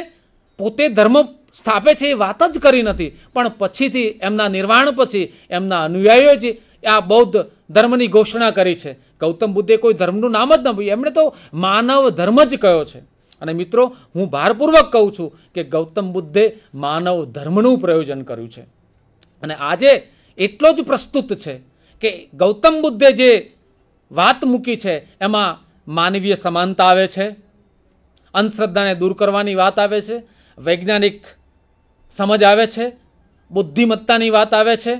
[SPEAKER 1] પોતે ધર્મ સ્થાપે છે એ વાત જ કરી નથી, પણ પછીથી એમના નિર્વાણ પછી એમના અનુયાયીઓ જે આ બૌદ્ધ ધર્મની ઘોષણા કરી છે. ગૌતમ બુદ્ધે કોઈ ધર્મનું નામ જ ન પૂછ્યું, એમણે તો માનવ ધર્મ જ કહ્યો છે. અને મિત્રો, હું ભારપૂર્વક કહું છું કે ગૌતમ બુદ્ધે માનવ ધર્મનું પ્રયોજન કર્યું છે. અને આજે એટલો જ પ્રસ્તુત છે કે ગૌતમ બુદ્ધે જે વાત મૂકી છે એમાં માનવીય સમાનતા આવે છે, અંધશ્રદ્ધાને દૂર કરવાની વાત આવે છે, વૈજ્ઞાનિક સમજ આવે છે, બુદ્ધિમત્તાની વાત આવે છે,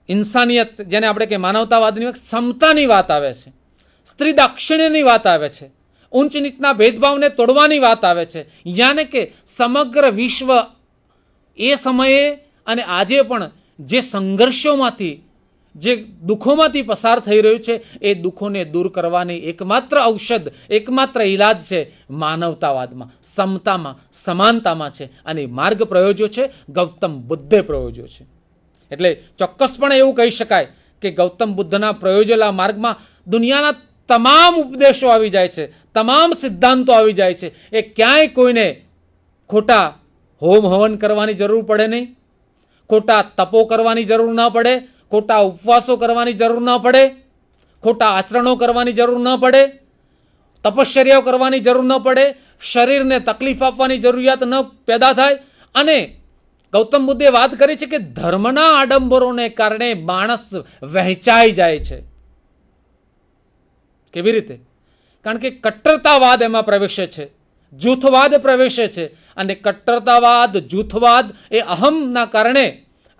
[SPEAKER 1] ઇન્સાનિયત જેને આપણે કે માનવતાવાદની ક્ષમતાની વાત આવે છે, સ્ત્રી દાક્ષિણ્યની વાત આવે છે, ઊંચ નીચના ભેદભાવને તોડવાની વાત આવે છે. યાને કે સમગ્ર વિશ્વ એ સમયે અને આજે પણ જે સંઘર્ષોમાંથી, જે દુઃખોમાંથી પસાર થઈ રહ્યું છે, એ દુઃખોને દૂર કરવાની એકમાત્ર ઔષધ, એકમાત્ર ઈલાજ છે માનવતાવાદમાં, સમતામાં, સમાનતામાં છે. અને માર્ગ પ્રયોજ્યો છે ગૌતમ બુદ્ધે પ્રયોજ્યો છે. એટલે ચોક્કસપણે એવું કહી શકાય કે ગૌતમ બુદ્ધના પ્રયોજેલા માર્ગમાં દુનિયાના તમામ ઉપદેશો આવી જાય છે, તમામ સિદ્ધાંતો આવી જાય છે. એ ક્યાંય કોઈને ખોટા હોમ હવન કરવાની જરૂર પડે નહીં, ખોટા તપો કરવાની જરૂર ન પડે, ખોટા ઉપવાસો કરવાની જરૂર ન પડે, ખોટા આચરણો કરવાની જરૂર ન પડે, તપશ્ચર્યાઓ કરવાની જરૂર ન પડે, શરીરને તકલીફ આપવાની જરૂરિયાત ન પેદા થાય. અને ગૌતમ બુદ્ધે વાત કરી છે કે ધર્મના આડંબરોને કારણે માણસ વહેંચાઈ જાય છે. કેવી રીતે? કારણ કે કટ્ટરતાવાદ એમાં પ્રવેશે છે, જૂથવાદ પ્રવેશે છે, અને કટ્ટરતાવાદ, જૂથવાદ એ અહમના કારણે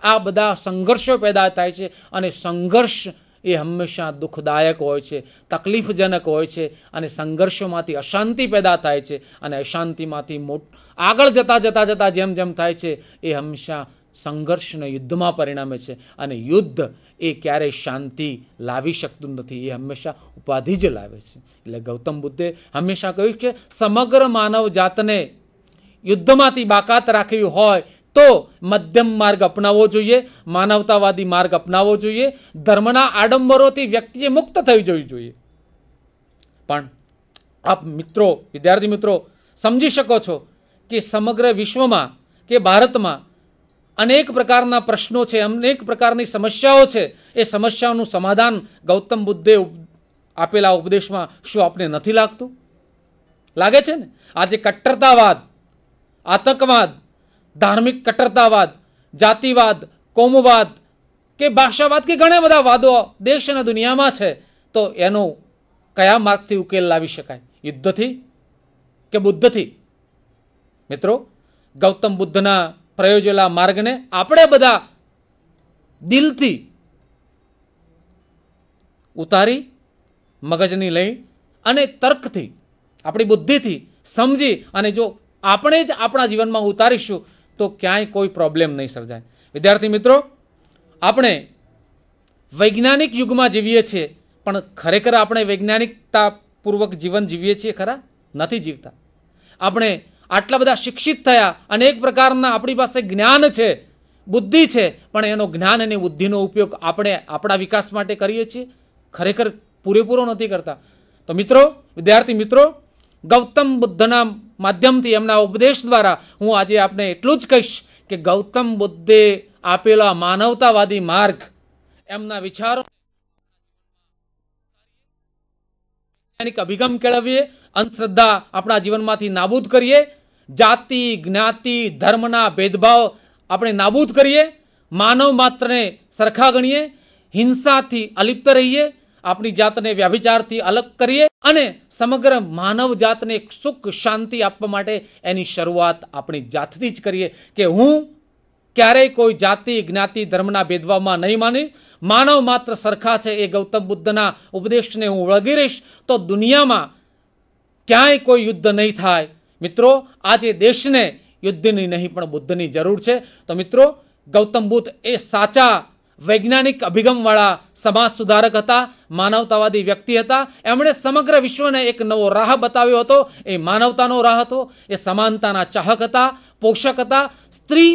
[SPEAKER 1] આ બધા સંઘર્ષો પેદા થાય છે, અને સંઘર્ષ એ હંમેશા દુઃખદાયક હોય છે, તકલીફજનક હોય છે, અને સંઘર્ષોમાંથી અશાંતિ પેદા થાય છે, અને અશાંતિમાંથી આગળ જતાં જેમ જેમ થાય છે એ હંમેશા સંઘર્ષને યુદ્ધમાં પરિણમે છે, અને યુદ્ધ એ ક્યારેય શાંતિ લાવી શકતું નથી, એ હંમેશા ઉપાધિ જ લાવે છે. એટલે ગૌતમ બુદ્ધે હંમેશા કહ્યું કે સમગ્ર માનવ જાતને યુદ્ધમાંથી બાકાત રાખવી હોય તો મધ્યમ માર્ગ અપનાવવો જોઈએ, માનવતાવાદી માર્ગ અપનાવવો જોઈએ, ધર્મના આડંબરોથી વ્યક્તિએ મુક્ત થઈ જવી જોઈએ. પણ આપ મિત્રો, વિદ્યાર્થી મિત્રો, સમજી શકો છો કે સમગ્ર વિશ્વમાં કે ભારતમાં અનેક પ્રકારના પ્રશ્નો છે, અનેક પ્રકારની સમસ્યાઓ છે. એ સમસ્યાઓનું સમાધાન ગૌતમ બુદ્ધે આપેલા ઉપદેશમાં શું આપને નથી લાગતું? લાગે છે ને? આજે કટ્ટરતાવાદ, આતંકવાદ, ધાર્મિક કટ્ટરતાવાદ, જાતિવાદ, કોમવાદ કે ભાષાવાદ કે ઘણા બધા વાદો દેશ અને દુનિયામાં છે, તો એનો કયા માર્ગથી ઉકેલ લાવી શકાય? યુદ્ધથી કે બુદ્ધથી? મિત્રો, ગૌતમ બુદ્ધના પ્રયોજેલા માર્ગને આપણે બધા દિલથી ઉતારી, મગજની લઈ અને તર્કથી, આપણી બુદ્ધિથી સમજી, અને જો આપણે જ આપણા જીવનમાં ઉતારીશું તો ક્યાંય કોઈ પ્રોબ્લેમ નહીં સર્જાય. વિદ્યાર્થી મિત્રો, આપણે વૈજ્ઞાનિક યુગમાં જીવીએ છીએ, પણ ખરેખર આપણે વૈજ્ઞાનિકતાપૂર્વક જીવન જીવીએ છીએ ખરા? નથી જીવતા. આપણે આટલા બધા શિક્ષિત થયા, અનેક પ્રકારના આપણી પાસે જ્ઞાન છે, બુદ્ધિ છે, પણ એનો જ્ઞાન અને બુદ્ધિનો ઉપયોગ આપણે આપણા વિકાસ માટે કરીએ છીએ? ખરેખર પૂરેપૂરો નથી કરતા. તો મિત્રો, વિદ્યાર્થી મિત્રો, ગૌતમ બુદ્ધના માધ્યમથી, એમના ઉપદેશ દ્વારા હું આજે આપને એટલું જ કહીશ કે ગૌતમ બુદ્ધે આપેલા માનવતાવાદી માર્ગ, એમના વિચારો અભિગમ કેળવીએ, અંધશ્રદ્ધા આપણા જીવનમાંથી નાબૂદ કરીએ, જાતિ, જ્ઞાતિ, ધર્મના ભેદભાવ આપણે નાબૂદ કરીએ, માનવ માત્રને સરખા ગણીએ, હિંસાથી અલિપ્ત રહીએ, આપણી જાતને વ્યભિચારથી અલગ કરીએ, અને સમગ્ર માનવ જાતને સુખ શાંતિ આપવા માટે એની શરૂઆત આપણી જાતથી જ કરીએ કે હું ક્યારેય કોઈ જાતિ, જ્ઞાતિ, ધર્મના ભેદભાવમાં નહીં માની, માનવ માત્ર સરખા છે એ ગૌતમ બુદ્ધના ઉપદેશને હું વળગી રહીશ તો દુનિયામાં ક્યાંય કોઈ યુદ્ધ નહીં થાય. મિત્રો, આજે દેશને યુદ્ધની નહીં પણ બુદ્ધની જરૂર છે. તો મિત્રો, ગૌતમ બુદ્ધ એ સાચા વૈજ્ઞાનિક અભિગમવાળા સમાજ સુધારક હતા, માનવતાવાદી વ્યક્તિ હતા. એમણે સમગ્ર વિશ્વને એક નવો રાહ બતાવ્યો હતો. એ માનવતાનો રાહ હતો, એ સમાનતાના ચાહક હતા, પોષક હતા, સ્ત્રી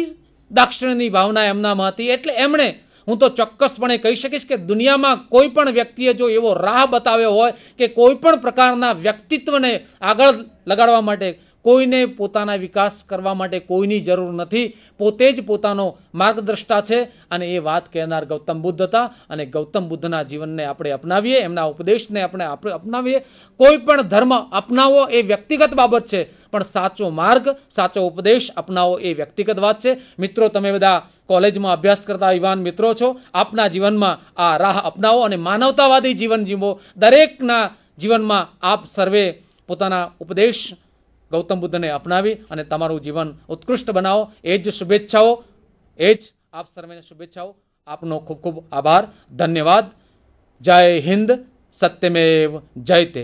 [SPEAKER 1] દાક્ષિણ્યની ભાવના એમનામાં હતી. એટલે એમણે, હું તો ચોક્કસપણે કહી શકીશ કે દુનિયામાં કોઈ પણ વ્યક્તિએ જો એવો રાહ બતાવ્યો હોય કે કોઈ પણ પ્રકારના વ્યક્તિત્વને આગળ લગાડવા માટે, કોઈને પોતાના વિકાસ કરવા માટે કોઈની જરૂર નથી, પોતે જ પોતાનો માર્ગદ્રષ્ટા છે, અને એ વાત કહેનાર ગૌતમ બુદ્ધ હતા. અને ગૌતમ બુદ્ધના જીવનને આપણે અપનાવીએ, એમના ઉપદેશને આપણે અપનાવીએ. કોઈ પણ ધર્મ અપનાવવો એ વ્યક્તિગત બાબત છે, પણ સાચો માર્ગ, સાચો ઉપદેશ અપનાવો એ વ્યક્તિગત વાત છે. મિત્રો, તમે બધા કોલેજમાં અભ્યાસ કરતા યુવાન મિત્રો છો, આપના જીવનમાં આ રાહ અપનાવો અને માનવતાવાદી જીવન જીવો. દરેકના જીવનમાં આપ સર્વે પોતાના ઉપદેશ ગૌતમ બુદ્ધને અપનાવી અને તમારું જીવન ઉત્કૃષ્ટ બનાવો. એ જ શુભેચ્છાઓ, એ જ આપ સર્વેને શુભેચ્છાઓ. આપનો ખૂબ ખૂબ આભાર, ધન્યવાદ. જય હિન્દ, સત્યમેવ જયતે.